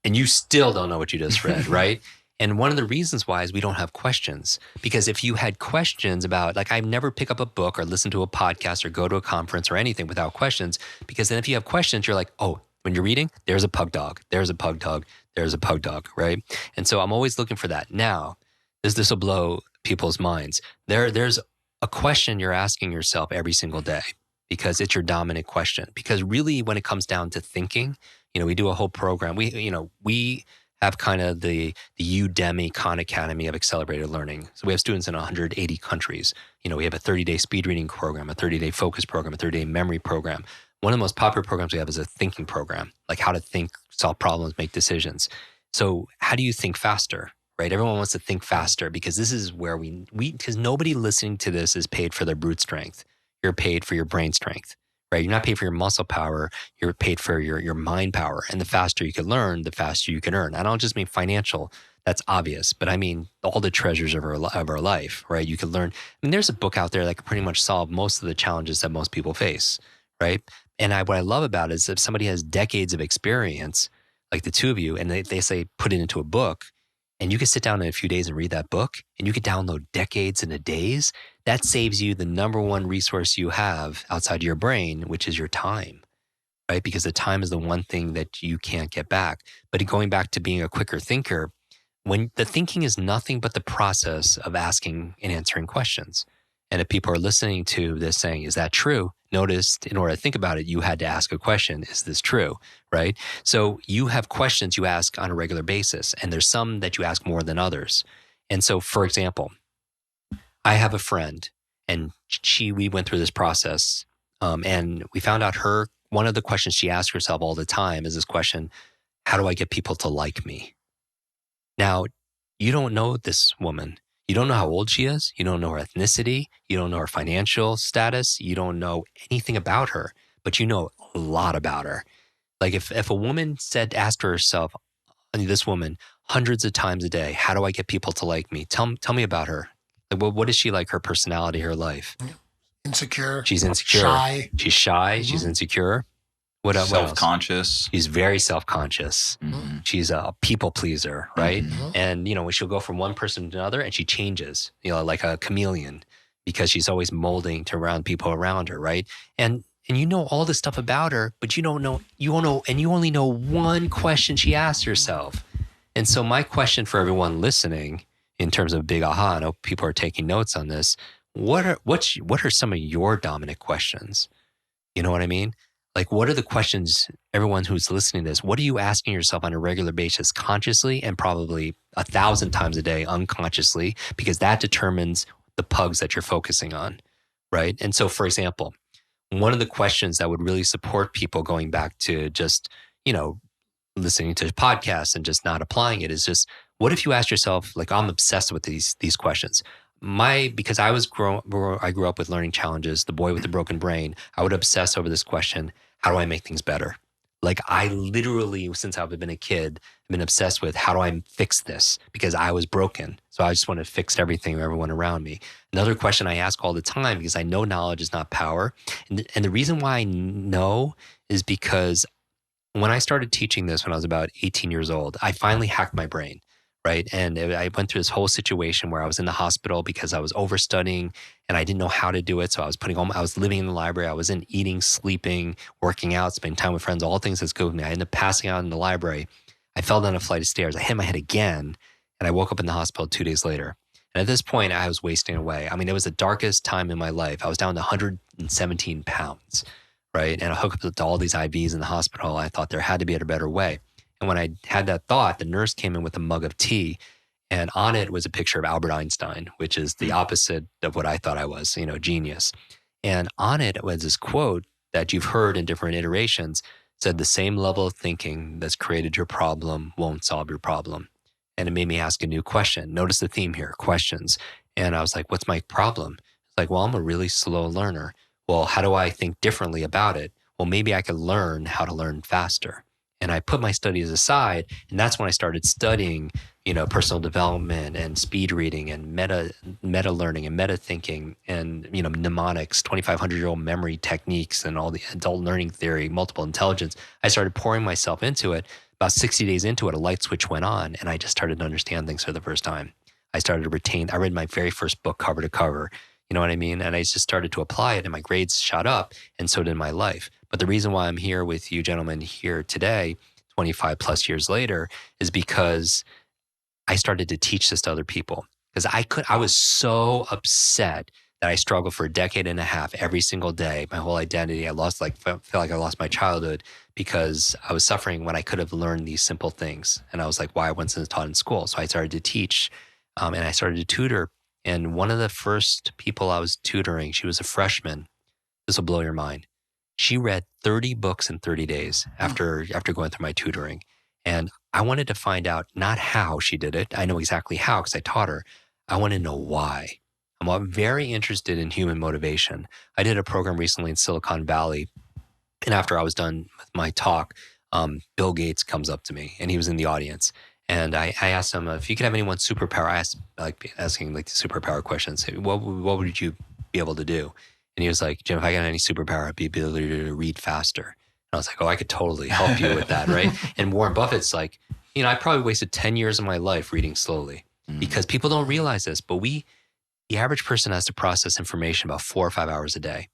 and you still don't know what you just read, right? And one of the reasons why is we don't have questions. Because if you had questions about, like, I never pick up a book or listen to a podcast or go to a conference or anything without questions. Because then if you have questions, you're like, oh, when you're reading, there's a pug dog, there's a pug dog, there's a pug dog, right? And so I'm always looking for that. Now, this will blow people's minds. There's a question you're asking yourself every single day, because it's your dominant question. Because really, when it comes down to thinking, we do a whole program. We have kind of the Udemy Khan Academy of accelerated learning. So we have students in 180 countries. We have a 30-day speed reading program, a 30-day focus program, a 30-day memory program. One of the most popular programs we have is a thinking program, like how to think, solve problems, make decisions. So how do you think faster, right? Everyone wants to think faster, because this is where because nobody listening to this is paid for their brute strength. You're paid for your brain strength, right? You're not paid for your muscle power. You're paid for your mind power. And the faster you can learn, the faster you can earn. I don't just mean financial. That's obvious. But I mean all the treasures of our life, right? You can learn. I mean, there's a book out there that can pretty much solve most of the challenges that most people face, right? And what I love about it is if somebody has decades of experience, like the two of you, and they say put it into a book, and you can sit down in a few days and read that book, and you can download decades in a days. that saves you the number one resource you have outside your brain, which is your time, right? Because the time is the one thing that you can't get back. But going back to being a quicker thinker, when the thinking is nothing but the process of asking and answering questions. And if people are listening to this saying, is that true? Notice in order to think about it, you had to ask a question. Is this true? Right? So you have questions you ask on a regular basis, and there's some that you ask more than others. And so, for example, I have a friend, and we went through this process, and we found out one of the questions she asks herself all the time is this question: how do I get people to like me? Now, you don't know this woman. You don't know how old she is. You don't know her ethnicity. You don't know her financial status. You don't know anything about her, but you know a lot about her. Like if a woman asked herself, this woman, hundreds of times a day, how do I get people to like me? Tell me about her. Like, what is she like, her personality, her life?
Insecure.
She's insecure.
Shy.
She's shy. She's insecure. What else?
Self-conscious.
She's very self-conscious. She's a people pleaser, right? And, when she'll go from one person to another and she changes, like a chameleon, because she's always molding to around people around her, right? And you know all this stuff about her, but you only know one question she asks herself. And so my question for everyone listening, in terms of big aha, I know people are taking notes on this. What are some of your dominant questions? You know what I mean? Like, what are the questions, everyone who's listening to this, what are you asking yourself on a regular basis, consciously and probably 1,000 times a day unconsciously, because that determines the pugs that you're focusing on, right? And so, for example, one of the questions that would really support people going back to just, listening to podcasts and just not applying it is just, what if you ask yourself, like, I'm obsessed with these questions. Because I grew up with learning challenges, the boy with the broken brain, I would obsess over this question: how do I make things better? Like, I literally, since I've been a kid, have been obsessed with how do I fix this, because I was broken. So I just want to fix everything, everyone around me. Another question I ask all the time, because I know knowledge is not power. And the reason why I know is because when I started teaching this when I was about 18 years old, I finally hacked my brain. Right. And I went through this whole situation where I was in the hospital because I was overstudying and I didn't know how to do it. So I was living in the library. I wasn't eating, sleeping, working out, spending time with friends, all things that's good with me. I ended up passing out in the library. I fell down a flight of stairs. I hit my head again and I woke up in the hospital 2 days later. And at this point, I was wasting away. I mean, it was the darkest time in my life. I was down to 117 pounds. Right. And I hooked up to all these IVs in the hospital. I thought there had to be a better way. And when I had that thought, the nurse came in with a mug of tea, and on it was a picture of Albert Einstein, which is the opposite of what I thought I was, genius. And on it was this quote that you've heard in different iterations, said, the same level of thinking that's created your problem won't solve your problem. And it made me ask a new question. Notice the theme here, questions. And I was like, what's my problem? It's like, well, I'm a really slow learner. Well, how do I think differently about it? Well, maybe I could learn how to learn faster. And I put my studies aside, and that's when I started studying, personal development and speed reading and meta learning and meta thinking and, mnemonics, 2,500-year-old memory techniques and all the adult learning theory, multiple intelligence. I started pouring myself into it. About 60 days into it, a light switch went on, and I just started to understand things for the first time. I read my very first book cover to cover. You know what I mean? And I just started to apply it, and my grades shot up, and so did my life. But the reason why I'm here with you gentlemen here today, 25 plus years later, is because I started to teach this to other people. Because I was so upset that I struggled for a decade and a half every single day. My whole identity, felt like I lost my childhood because I was suffering when I could have learned these simple things. And I was like, why I wasn't taught in school? So I started to teach, and I started to tutor. And one of the first people I was tutoring, she was a freshman. This will blow your mind. She read 30 books in 30 days after going through my tutoring. And I wanted to find out not how she did it. I know exactly how because I taught her. I want to know why. I'm very interested in human motivation. I did a program recently in Silicon Valley. And after I was done with my talk, Bill Gates comes up to me and he was in the audience. And I asked him if you could have anyone's superpower. I asked, asking the superpower questions. What would you be able to do? And he was like, Jim, if I got any superpower, I'd be able to read faster. And I was like, oh, I could totally help you with that, right? And Warren Buffett's like, I probably wasted 10 years of my life reading slowly because people don't realize this, but we The average person has to process information about 4 or 5 hours a day.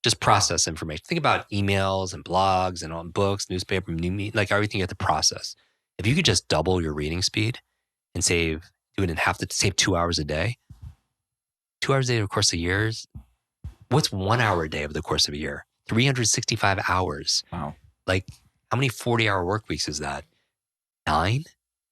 Just process information. Think about emails and blogs and on books, newspaper, like everything you have to process. If you could just double your reading speed and do it in save 2 hours a day, 2 hours a day over the course of years, what's 1 hour a day over the course of a year? 365 hours.
Wow.
Like, how many 40-hour work weeks is that? 9?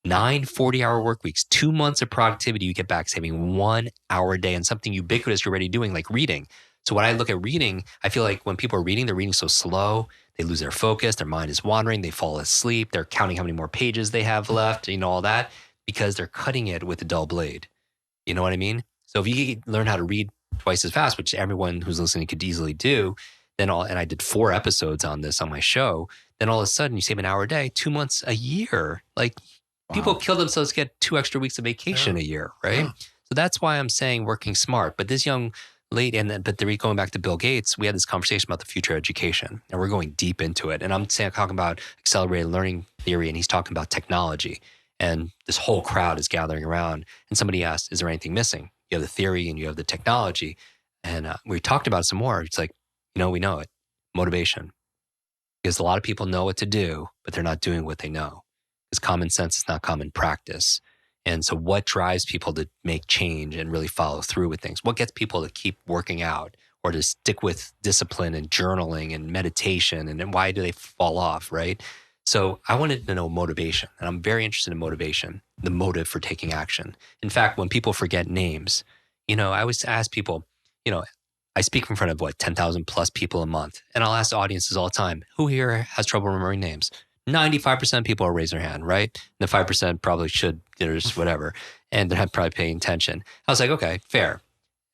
9 40-hour work weeks, 2 months of productivity you get back saving 1 hour a day and something ubiquitous you're already doing, like reading. So when I look at reading, I feel like when people are reading, they're reading so slow, they lose their focus, their mind is wandering, they fall asleep, they're counting how many more pages they have left, all that, because they're cutting it with a dull blade. You know what I mean? So if you learn how to read twice as fast, which everyone who's listening could easily do, and I did 4 episodes on this on my show, then all of a sudden you save an hour a day, 2 months a year. Like, people kill themselves to get 2 extra weeks of vacation a year, right? Yeah. So that's why I'm saying working smart. But this young lady, going back to Bill Gates, we had this conversation about the future of education, and we're going deep into it. And I'm talking about accelerated learning theory, and he's talking about technology. And this whole crowd is gathering around. And somebody asked, is there anything missing? You have the theory and you have the technology. And we talked about it some more. It's like, we know it. Motivation. Because a lot of people know what to do, but they're not doing what they know. Because common sense is not common practice. And so what drives people to make change and really follow through with things? What gets people to keep working out or to stick with discipline and journaling and meditation? And then why do they fall off, right? So I wanted to know motivation. And I'm very interested in motivation, the motive for taking action. In fact, when people forget names, I always ask people, I speak in front of 10,000 plus people a month. And I'll ask audiences all the time, who here has trouble remembering names? 95% of people will raise their hand, right? And the 5% probably should, just whatever. And they're not probably paying attention. I was like, okay, fair.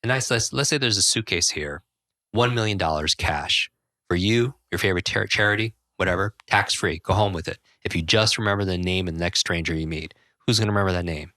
And let's say there's a suitcase here, $1 million cash for you, your favorite charity, whatever, tax-free, go home with it. If you just remember the name of the next stranger you meet, who's going to remember that name?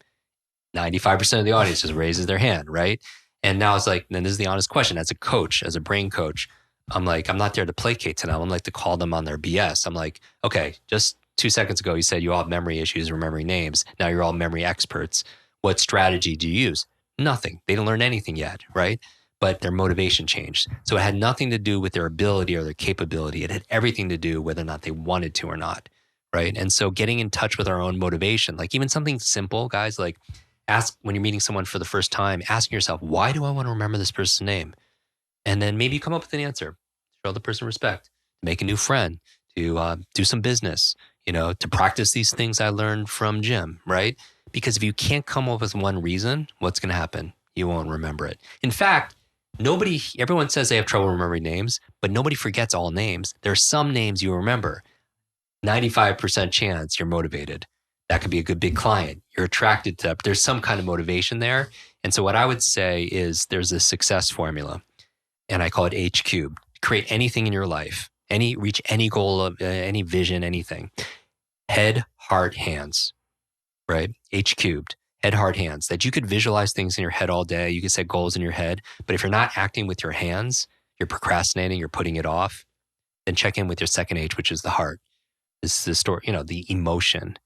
95% of the audience just raises their hand, right? And now it's like, then this is the honest question. As a coach, as a brain coach, I'm like, I'm not there to placate to them. I'm like to call them on their BS. I'm like, okay, just 2 seconds ago, you said you all have memory issues remembering names. Now you're all memory experts. What strategy do you use? Nothing. They didn't learn anything yet, right? But their motivation changed. So it had nothing to do with their ability or their capability. It had everything to do whether or not they wanted to or not, right? And so getting in touch with our own motivation, like even something simple, guys, like ask when you're meeting someone for the first time, asking yourself, why do I want to remember this person's name? And then maybe you come up with an answer. Show the person respect, make a new friend, to do some business, to practice these things I learned from Jim, right? Because if you can't come up with one reason, what's going to happen? You won't remember it. In fact, everyone says they have trouble remembering names, but nobody forgets all names. There are some names you remember. 95% chance you're motivated. That could be a good big client. You're attracted to that, but there's some kind of motivation there. And so what I would say is there's a success formula, and I call it H cubed. Create anything in your life, reach any goal of any vision, anything. Head, heart, hands, right? H cubed, head, heart, hands. That you could visualize things in your head all day. You could set goals in your head, but if you're not acting with your hands, you're procrastinating, you're putting it off, then check in with your second H, which is the heart. This is the story, the emotion,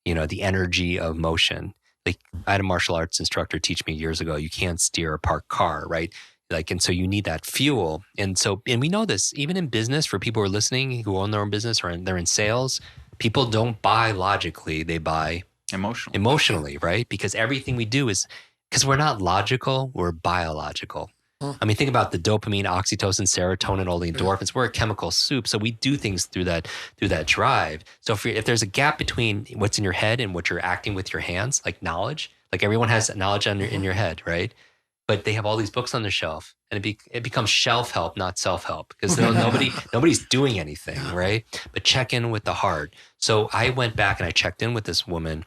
the energy of motion. Like I had a martial arts instructor teach me years ago, you can't steer a parked car, right? And so you need that fuel. And we know this even in business for people who are listening, who own their own business or they're in sales, people don't buy logically. They buy emotionally, right? Because everything we do is, because we're not logical, we're biological. I mean, think about the dopamine, oxytocin, serotonin, all the endorphins. We're a chemical soup. So we do things through that drive. So if there's a gap between what's in your head and what you're acting with your hands, like knowledge, like everyone has knowledge in your head, right? But they have all these books on their shelf, and it becomes shelf help, not self-help, because nobody's doing anything, right? But check in with the heart. So I went back and I checked in with this woman,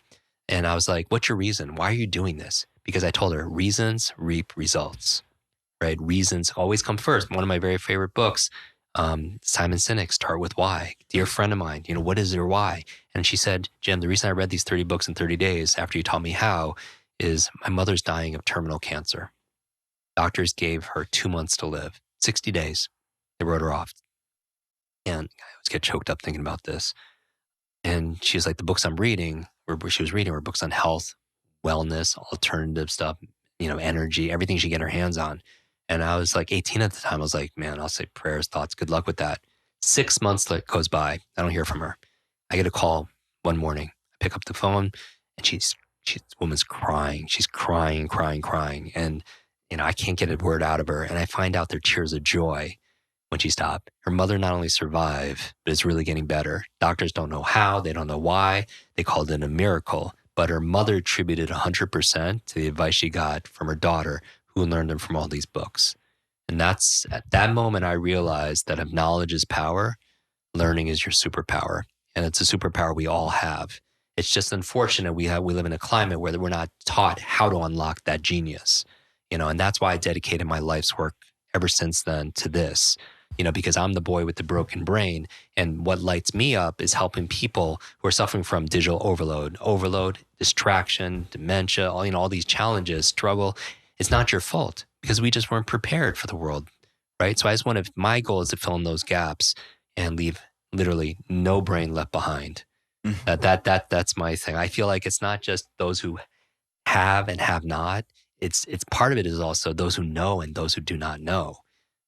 and I was like, what's your reason? Why are you doing this? Because I told her reasons reap results, right? Reasons always come first. One of my very favorite books, Simon Sinek, Start With Why. Dear friend of mine, what is your why? And she said, Jim, the reason I read these 30 books in 30 days after you taught me how is my mother's dying of terminal cancer. Doctors gave her 2 months to live, 60 days. They wrote her off. And I always get choked up thinking about this. And she was like, the books I'm reading, were books on health, wellness, alternative stuff, energy, everything she can get her hands on. And I was like 18 at the time. I was like, man, I'll say prayers, thoughts, good luck with that. 6 months goes by. I don't hear from her. I get a call one morning. I pick up the phone and this woman's crying. She's crying. And, I can't get a word out of her. And I find out they're tears of joy when she stopped. Her mother not only survived, but is really getting better. Doctors don't know how. They don't know why. They called it a miracle. But her mother attributed 100% to the advice she got from her daughter, who learned them from all these books. And that's at that moment I realized that if knowledge is power, learning is your superpower. And it's a superpower we all have. It's just unfortunate we live in a climate where we're not taught how to unlock that genius. And that's why I dedicated my life's work ever since then to this. Because I'm the boy with the broken brain. And what lights me up is helping people who are suffering from digital overload, distraction, dementia, all these challenges, struggle. It's not your fault because we just weren't prepared for the world, right? So my goal is to fill in those gaps and leave literally no brain left behind. That's my thing. I feel like it's not just those who have and have not. It's part of it is also those who know and those who do not know,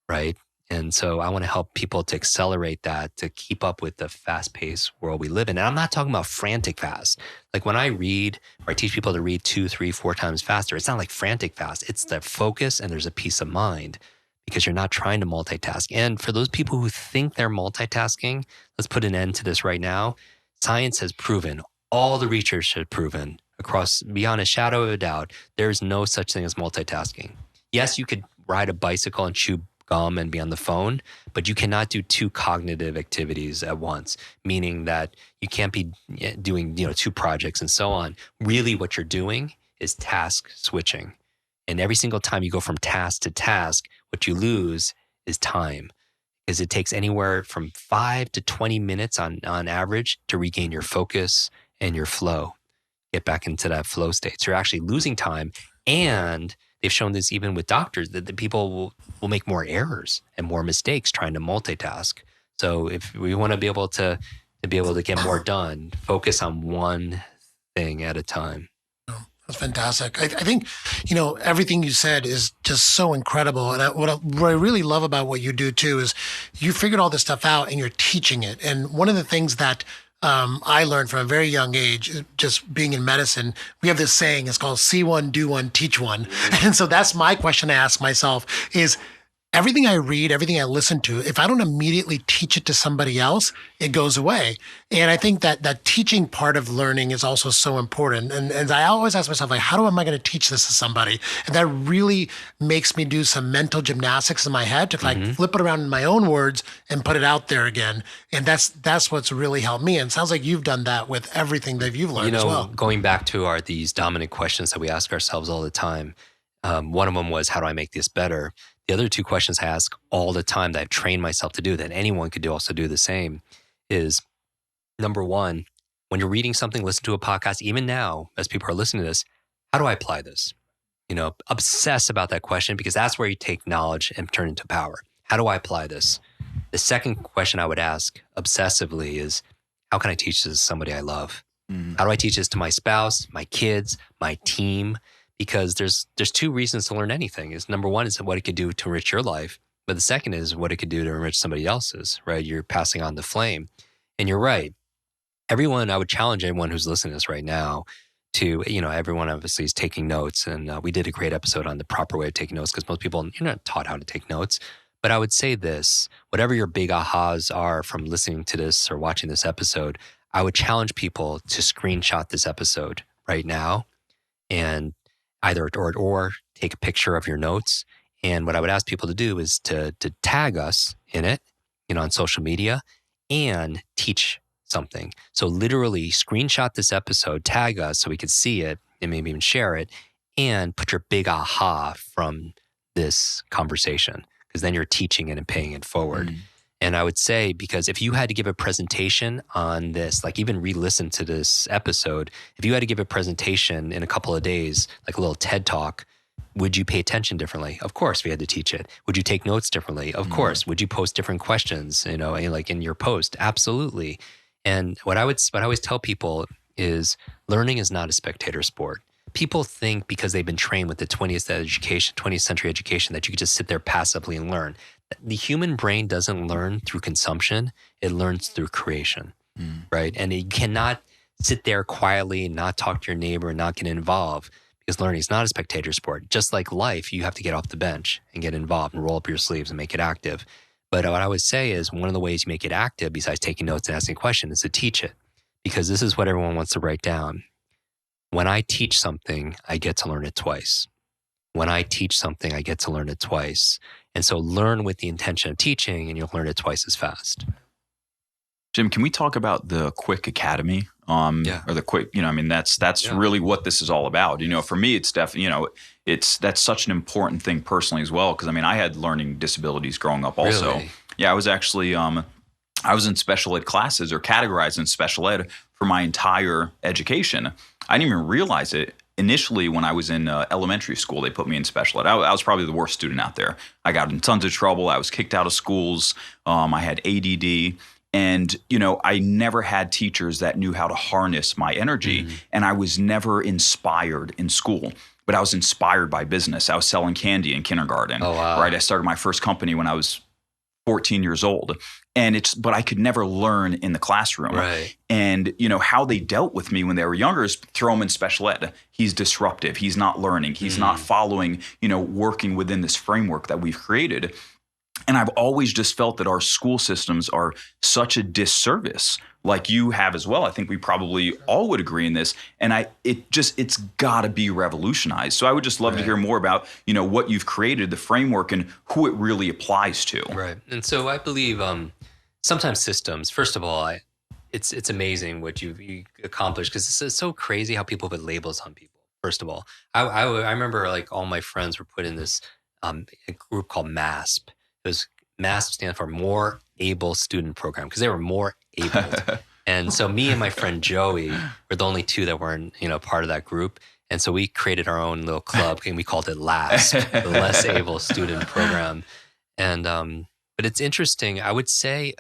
right? And so I want to help people to accelerate that, to keep up with the fast-paced world we live in. And I'm not talking about frantic fast. Like when I read or I teach people to read 2, 3, 4 times faster, it's not like frantic fast. It's the focus and there's a peace of mind because you're not trying to multitask. And for those people who think they're multitasking, let's put an end to this right now. Science has proven, all the research has proven across beyond a shadow of a doubt, there's no such thing as multitasking. Yes, you could ride a bicycle and chew gum and be on the phone, but you cannot do 2 cognitive activities at once, meaning that you can't be doing 2 projects and so on. Really what you're doing is task switching. And every single time you go from task to task, what you lose is time because it takes anywhere from 5 to 20 minutes on average to regain your focus and your flow, get back into that flow state. So you're actually losing time. And they've shown this even with doctors that the people will make more errors and more mistakes trying to multitask. So if we want to be able to get more done, focus on one thing at a time.
That's fantastic. I think, everything you said is just so incredible. And what I really love about what you do too is you figured all this stuff out and you're teaching it. And one of the things that I learned from a very young age, just being in medicine, we have this saying, it's called see one, do one, teach one. And so that's my question to ask myself is, everything I read, everything I listen to, if I don't immediately teach it to somebody else, it goes away. And I think that teaching part of learning is also so important. And I always ask myself, like, how am I going to teach this to somebody? And that really makes me do some mental gymnastics in my head to flip it around in my own words and put it out there again. And that's what's really helped me. And it sounds like you've done that with everything that you've learned as well.
Going back to these dominant questions that we ask ourselves all the time. One of them was, how do I make this better? The other 2 questions I ask all the time that I've trained myself to do, that anyone could also do the same, is number 1, when you're reading something, listen to a podcast, even now, as people are listening to this, how do I apply this? Obsess about that question because that's where you take knowledge and turn it into power. How do I apply this? The second question I would ask obsessively is, how can I teach this to somebody I love? How do I teach this to my spouse, my kids, my team? Because there's 2 reasons to learn anything. Is number 1 is what it could do to enrich your life, but the second is what it could do to enrich somebody else's, right? You're passing on the flame. And you're right. I would challenge everyone who's listening to this right now to, everyone obviously is taking notes. And we did a great episode on the proper way of taking notes because most people, you're not taught how to take notes. But I would say this, whatever your big ahas are from listening to this or watching this episode, I would challenge people to screenshot this episode right now and either or take a picture of your notes. And what I would ask people to do is to tag us in it, on social media and teach something. So literally screenshot this episode, tag us so we could see it and maybe even share it and put your big aha from this conversation because then you're teaching it and paying it forward. And I would say, because if you had to give a presentation on this, like even re-listen to this episode, if you had to give a presentation in a couple of days, like a little TED Talk, would you pay attention differently? Of course, we had to teach it. Would you take notes differently? Of course. Would you post different questions, like in your post? Absolutely. And what I always tell people is learning is not a spectator sport. People think because they've been trained with the 20th century education that you could just sit there passively and learn. The human brain doesn't learn through consumption. It learns through creation, right? And you cannot sit there quietly and not talk to your neighbor and not get involved, because learning is not a spectator sport. Just like life, you have to get off the bench and get involved and roll up your sleeves and make it active. But what I would say is one of the ways you make it active, besides taking notes and asking questions, is to teach it. Because this is what everyone wants to write down. When I teach something, I get to learn it twice. When I teach something, I get to learn it twice. And so learn with the intention of teaching, and you'll learn it twice as fast.
Jim, can we talk about the Kwik Academy? Or the Kwik, I mean, that's really what this is all about. For me, it's definitely, that's such an important thing personally as well. Because I mean, I had learning disabilities growing up also.
Really?
Yeah, I was actually, I was in special ed classes or categorized in special ed for my entire education. I didn't even realize it. Initially, when I was in elementary school, they put me in special ed. I was probably the worst student out there. I got in tons of trouble. I was kicked out of schools. I had ADD. And, I never had teachers that knew how to harness my energy. And I was never inspired in school, but I was inspired by business. I was selling candy in kindergarten.
Oh, wow.
Right. I started my first company when I was 14 years old. But I could never learn in the classroom.
Right.
And, how they dealt with me when they were younger is throw him in special ed. He's disruptive. He's not learning. He's not following, working within this framework that we've created. And I've always just felt that our school systems are such a disservice, like you have as well. I think we probably all would agree in this. And it's got to be revolutionized. So I would just love to hear more about, what you've created, the framework, and who it really applies to.
Right. And so I believe sometimes systems, first of all, it's amazing what you accomplished, because it's so crazy how people put labels on people. First of all, I remember like all my friends were put in this a group called MASP. MASP stands for More Able Student Program, because they were more able. And so me and my friend Joey were the only two that weren't, part of that group. And so we created our own little club, and we called it LASP, the Less Able Student Program. And but it's interesting. I would say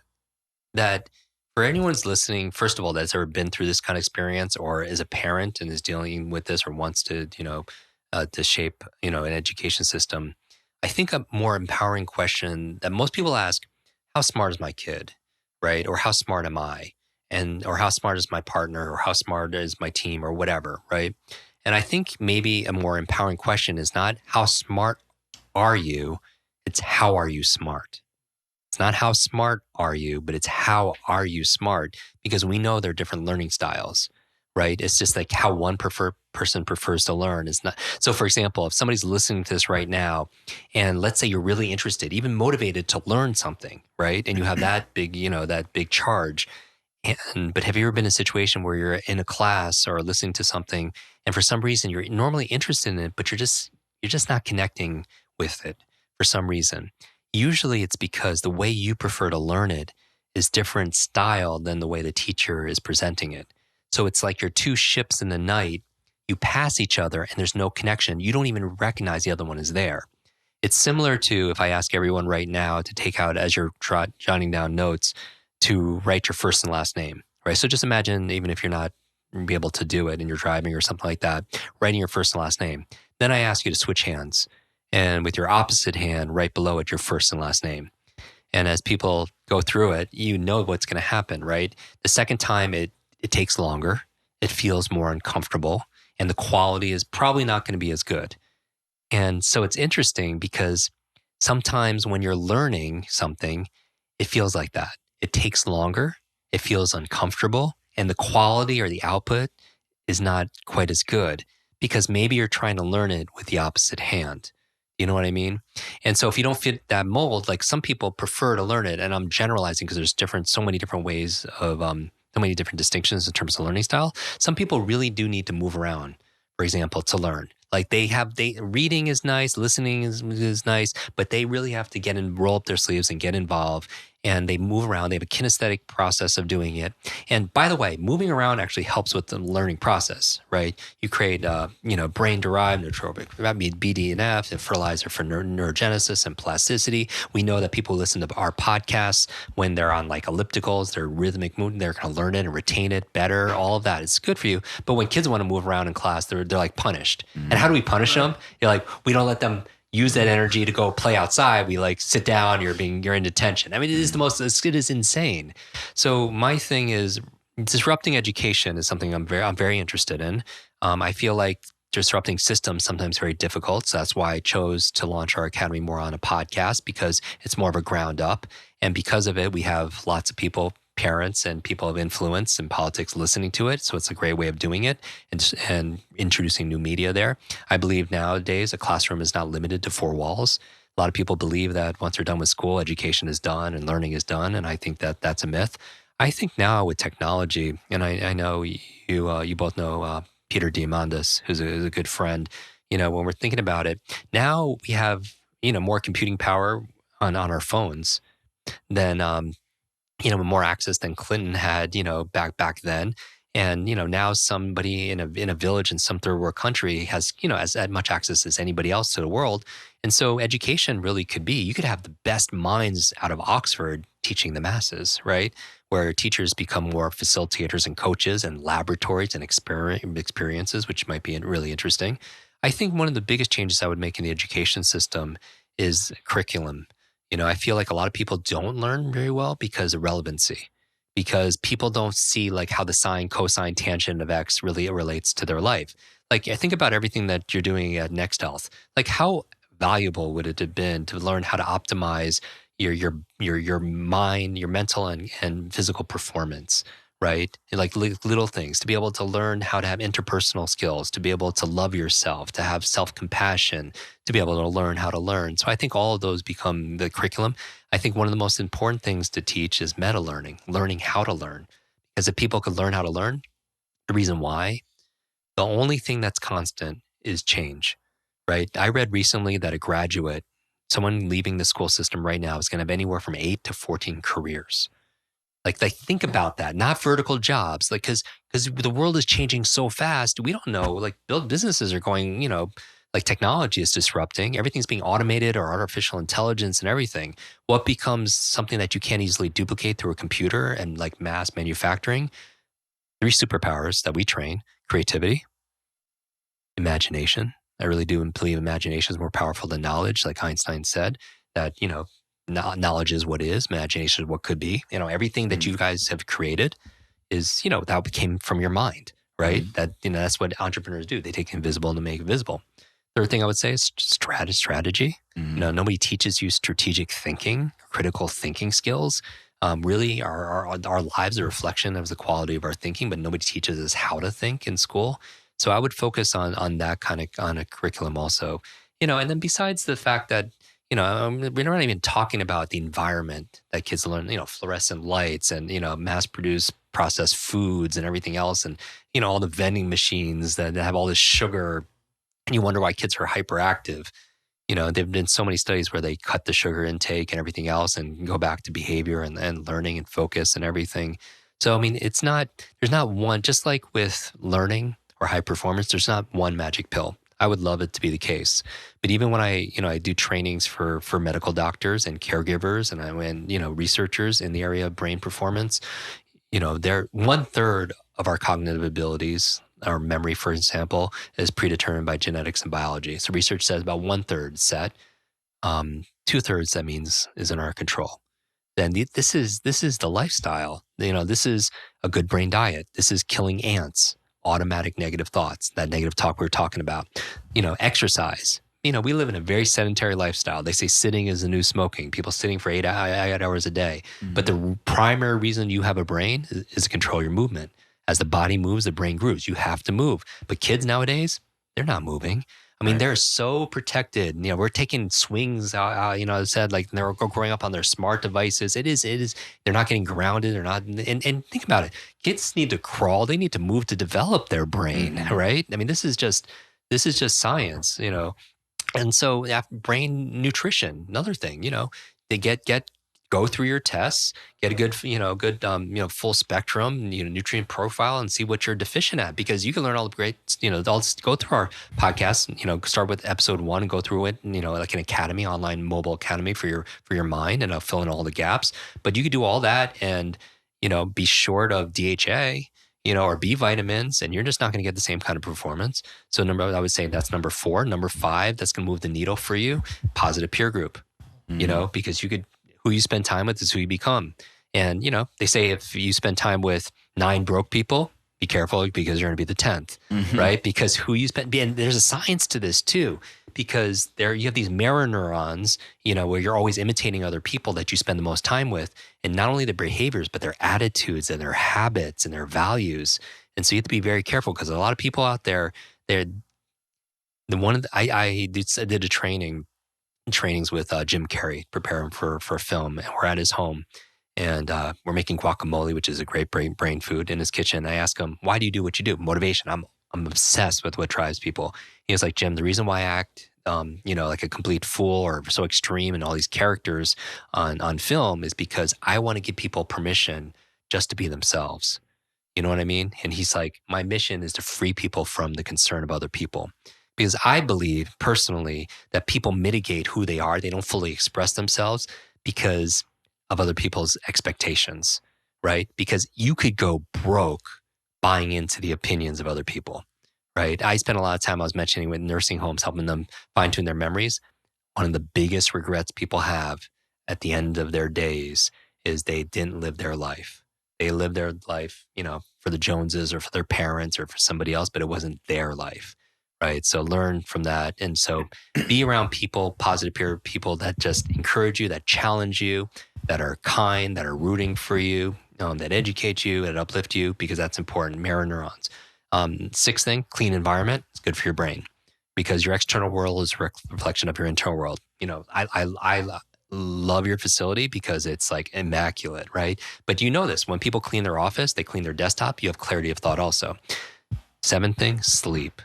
that for anyone's listening, first of all, that's ever been through this kind of experience, or is a parent and is dealing with this, or wants to, to shape, an education system, I think a more empowering question that most people ask: how smart is my kid, right? Or how smart am I? Or how smart is my partner? Or how smart is my team? Or whatever, right? And I think maybe a more empowering question is not how smart are you? It's how are you smart? It's not how smart are you, but it's how are you smart? Because we know there are different learning styles, right? It's just like how one person prefers to learn is not. So for example, if somebody's listening to this right now, and let's say you're really interested, even motivated to learn something, right? And you have that big, that big charge. But have you ever been in a situation where you're in a class or listening to something, and for some reason you're normally interested in it, but you're just not connecting with it for some reason? Usually it's because the way you prefer to learn it is different style than the way the teacher is presenting it. So it's like you're two ships in the night. You pass each other and there's no connection. You don't even recognize the other one is there. It's similar to if I ask everyone right now to take out, as you're jotting down notes, to write your first and last name, right? So just imagine, even if you're not be able to do it and you're driving or something like that, writing your first and last name. Then I ask you to switch hands, and with your opposite hand right below it, your first and last name. And as people go through it, you know what's going to happen, right? The second time it takes longer, it feels more uncomfortable, and the quality is probably not going to be as good. And so it's interesting because sometimes when you're learning something, it feels like that. It takes longer, it feels uncomfortable, and the quality or the output is not quite as good because maybe you're trying to learn it with the opposite hand. You know what I mean? And so if you don't fit that mold, like some people prefer to learn it, and I'm generalizing because there's so many different ways of, so many different distinctions in terms of learning style. Some people really do need to move around, for example, to learn. Like reading is nice, listening is nice, but they really have to roll up their sleeves and get involved. And they move around. They have a kinesthetic process of doing it. And by the way, moving around actually helps with the learning process, right? You create, brain-derived nootropic, BDNF, and fertilizer for neurogenesis and plasticity. We know that people listen to our podcasts when they're on like ellipticals, they're rhythmic movement, they're going to learn it and retain it better. All of that, it's good for you. But when kids want to move around in class, they're like punished. And how do we punish them? You're like, we don't let them use that energy to go play outside. We like sit down, you're in detention. I mean, it is insane. So my thing is disrupting education is something I'm very interested in. I feel like disrupting systems sometimes very difficult. So that's why I chose to launch our academy more on a podcast, because it's more of a ground up. And because of it, we have lots of people, parents and people of influence in politics listening to it. So it's a great way of doing it and introducing new media there. I believe nowadays a classroom is not limited to four walls. A lot of people believe that once they're done with school, education is done and learning is done. And I think that that's a myth. I think now with technology, and I know you both know Peter Diamandis, who's a good friend. When we're thinking about it, now we have more computing power on our phones than more access than Clinton had, back then. And, now somebody in a village in some third world country has as much access as anybody else to the world. And so education really could be, you could have the best minds out of Oxford teaching the masses, right? Where teachers become more facilitators and coaches and laboratories and experiences, which might be really interesting. I think one of the biggest changes I would make in the education system is curriculum. I feel like a lot of people don't learn very well because of relevancy, because people don't see like how the sine, cosine, tangent of X really relates to their life. Like I think about everything that you're doing at Next Health. Like how valuable would it have been to learn how to optimize your mind, your mental and physical performance, right? Like little things, to be able to learn how to have interpersonal skills, to be able to love yourself, to have self-compassion, to be able to learn how to learn. So I think all of those become the curriculum. I think one of the most important things to teach is meta learning, learning how to learn. Because if people could learn how to learn, the reason why, the only thing that's constant is change, right? I read recently that a graduate, someone leaving the school system right now, is going to have anywhere from 8 to 14 careers. Like they think about that, not vertical jobs, like because the world is changing so fast. We don't know, like businesses are going, like technology is disrupting. Everything's being automated or artificial intelligence and everything. What becomes something that you can't easily duplicate through a computer and like mass manufacturing? 3 superpowers that we train: creativity, imagination. I really do believe imagination is more powerful than knowledge. Like Einstein said, that, knowledge is what is, imagination is what could be. Everything that you guys have created is, that came from your mind, right? That, that's what entrepreneurs do. They take invisible to make it visible. Third thing I would say is strategy. Nobody teaches you strategic thinking, critical thinking skills. Really, our lives are a reflection of the quality of our thinking, but nobody teaches us how to think in school. So I would focus on that kind of on a curriculum also. And then besides the fact that we're not even talking about the environment that kids learn, fluorescent lights and, mass-produced processed foods and everything else. And, all the vending machines that have all this sugar. And you wonder why kids are hyperactive. There've been so many studies where they cut the sugar intake and everything else and go back to behavior and learning and focus and everything. So, I mean, there's not one, just like with learning or high performance, there's not one magic pill. I would love it to be the case. But even when I do trainings for medical doctors and caregivers and researchers in the area of brain performance, they're 1/3 of our cognitive abilities, our memory, for example, is predetermined by genetics and biology. So research says about 1/3 set. 2/3 that means is in our control. Then this is the lifestyle. This is a good brain diet. This is killing ants. Automatic negative thoughts, that negative talk we were talking about, exercise. We live in a very sedentary lifestyle. They say sitting is the new smoking. People sitting for 8 hours a day. But the primary reason you have a brain is to control your movement. As the body moves, the brain grooves. You have to move. But kids nowadays, they're not moving. I mean, they're so protected. We're taking swings. As I said, like they're growing up on their smart devices. It is. They're not getting grounded. They're not. And think about it. Kids need to crawl. They need to move to develop their brain, right? I mean, this is just This is just science, And so brain nutrition, another thing, they go through your tests, get a good, full spectrum, nutrient profile and see what you're deficient at, because you can learn all the great, I'll just go through our podcast, start with episode 1 and go through it, like an academy, online mobile academy for your mind, and I'll fill in all the gaps. But you could do all that and, be short of DHA, or B vitamins, and you're just not going to get the same kind of performance. So I would say that's number 4. Number 5, that's going to move the needle for you, positive peer group, because who you spend time with is who you become. And, they say if you spend time with 9 broke people, be careful because you're going to be the 10th, right? Because who you spend, and there's a science to this too, because you have these mirror neurons, where you're always imitating other people that you spend the most time with, and not only their behaviors, but their attitudes and their habits and their values. And so you have to be very careful, because a lot of people out there, I did a trainings with Jim Carrey, prepare him for a film, and we're at his home. And we're making guacamole, which is a great brain food, in his kitchen. I ask him, why do you do what you do? Motivation. I'm obsessed with what drives people. He was like, Jim, the reason why I act, like a complete fool or so extreme and all these characters on film is because I want to give people permission just to be themselves. You know what I mean? And he's like, my mission is to free people from the concern of other people. Because I believe personally that people mitigate who they are. They don't fully express themselves because of other people's expectations, right? Because you could go broke buying into the opinions of other people, right? I spent a lot of time, I was mentioning, with nursing homes, helping them fine tune their memories. One of the biggest regrets people have at the end of their days is they didn't live their life. They lived their life, for the Joneses or for their parents or for somebody else, but it wasn't their life, right? So learn from that. And so be around people, positive peer people that just encourage you, that challenge you, that are kind, that are rooting for you, that educate you, that uplift you, because that's important. Mirror neurons. 6th thing, clean environment. It's good for your brain, because your external world is a reflection of your internal world. I love your facility because it's like immaculate, right? But do you know this? When people clean their office, they clean their desktop, you have clarity of thought also. 7th thing, sleep.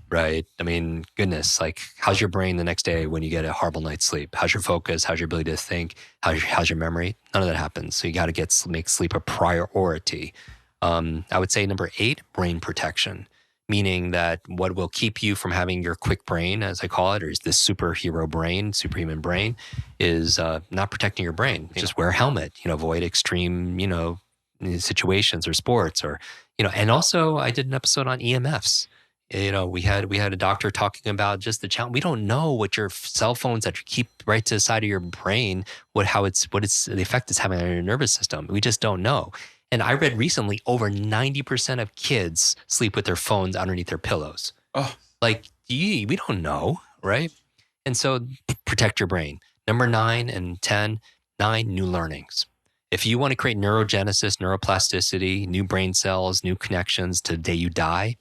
Right? I mean, goodness, like, how's your brain the next day when you get a horrible night's sleep? How's your focus? How's your ability to think? How's your memory? None of that happens. So you got to make sleep a priority. I would say number 8, brain protection, meaning that what will keep you from having your quick brain, as I call it, or is this superhero brain, superhuman brain, is not protecting your brain. Just wear a helmet, avoid extreme, situations or sports, or, and also I did an episode on EMFs. We had a doctor talking about just the challenge. We don't know what your cell phones that you keep right to the side of your brain, the effect it's having on your nervous system. We just don't know. And I read recently over 90% of kids sleep with their phones underneath their pillows.
Oh,
We don't know, right? And so protect your brain. Number 9 and 10, 9 new learnings. If you want to create neurogenesis, neuroplasticity, new brain cells, new connections to the day you die,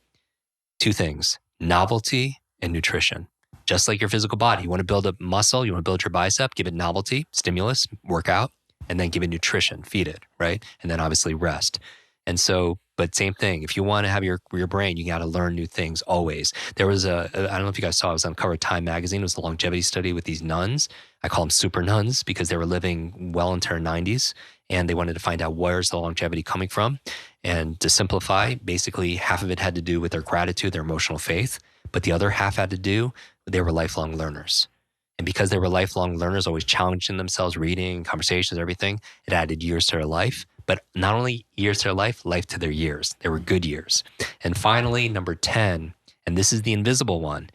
2 things, novelty and nutrition. Just like your physical body, you want to build a muscle, you want to build your bicep, give it novelty, stimulus, workout, and then give it nutrition, feed it, right? And then obviously rest. And so, but same thing, if you want to have your brain, you got to learn new things always. There was I don't know if you guys saw, it was on the cover of Time magazine. It was a longevity study with these nuns. I call them super nuns because they were living well into their 90s, and they wanted to find out where's the longevity coming from. And to simplify, basically half of it had to do with their gratitude, their emotional faith, but the other half had to do, they were lifelong learners. And because they were lifelong learners, always challenging themselves, reading, conversations, everything, it added years to their life. But not only years to their life to their years. They were good years. And finally, number 10, and this is the invisible one,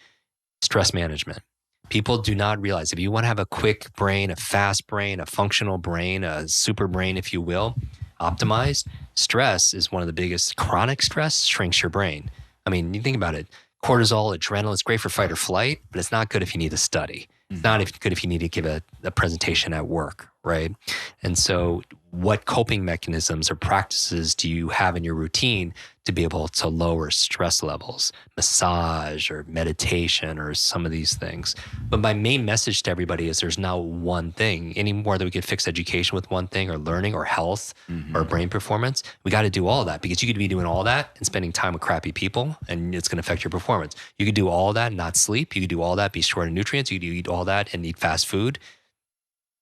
stress management. People do not realize, if you want to have a quick brain, a fast brain, a functional brain, a super brain, if you will, optimized, stress is one of the biggest. Chronic stress shrinks your brain. I mean, you think about it. Cortisol, adrenaline, it's great for fight or flight, but it's not good if you need to study. It's not good if you need to give a presentation at work, right? And so what coping mechanisms or practices do you have in your routine to be able to lower stress levels, massage or meditation or some of these things? But my main message to everybody is there's not one thing any more than we could fix education with one thing or learning or health or brain performance. We got to do all that, because you could be doing all that and spending time with crappy people and it's going to affect your performance. You could do all that and not sleep. You could do all that, be short of nutrients. You could eat all that and eat fast food.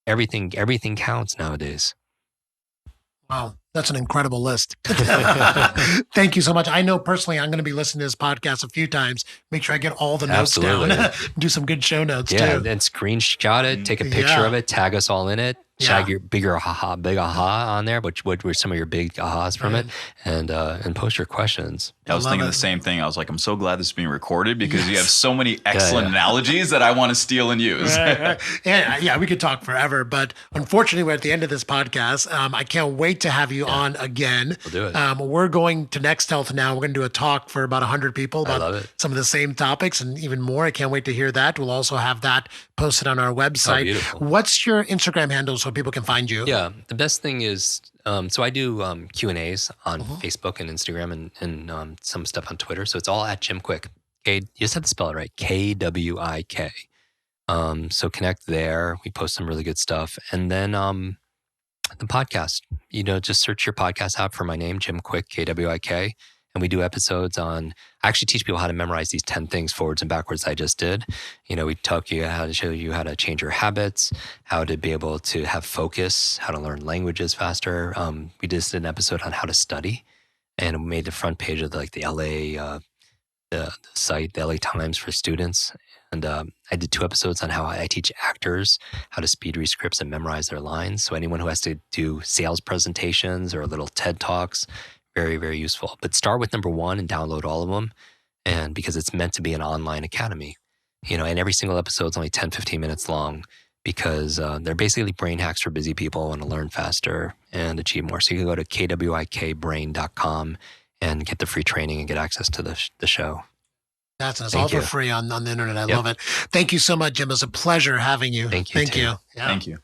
Everything counts nowadays.
Wow, that's an incredible list. Thank you so much. I know personally I'm going to be listening to this podcast a few times. Make sure I get all the notes down. Do some good show notes too.
And screenshot it, take a picture of it, tag us all in it. Tag your big aha on there, what were some of your big ahas from it, and post your questions.
I was thinking the same thing. I was like, I'm so glad this is being recorded, because you have so many excellent analogies that I want to steal and use.
Yeah, we could talk forever, but unfortunately, we're at the end of this podcast. I can't wait to have you on again.
We'll do it.
We're going to Next Health now. We're going to do a talk for about 100 people about some of the same topics and even more. I can't wait to hear that. We'll also have that posted on our website.
Beautiful.
What's your Instagram handle so people can find you?
Yeah, the best thing is, so I do Q&As on Facebook and Instagram and some stuff on Twitter. So it's all at Jim Kwik. You just have to spell it right, Kwik. So connect there. We post some really good stuff. And then the podcast, just search your podcast app for my name, Jim Kwik, Kwik. And we do episodes on, I actually teach people how to memorize these 10 things forwards and backwards I just did. We talk you how to show you how to change your habits, how to be able to have focus, how to learn languages faster. We just did an episode on how to study, and we made the front page of the LA, the site, the LA Times for students. And I did 2 episodes on how I teach actors how to speed read scripts and memorize their lines. So anyone who has to do sales presentations or little TED Talks, very, very useful. But start with number 1 and download all of them. And because it's meant to be an online academy, and every single episode is only 10, 15 minutes long, because they're basically brain hacks for busy people who want to learn faster and achieve more. So you can go to kwikbrain.com and get the free training and get access to the show.
That's all for free on the internet. I love it. Thank you so much, Jim. It was a pleasure having you.
Thank you.
Thank you.
Yeah. Thank you.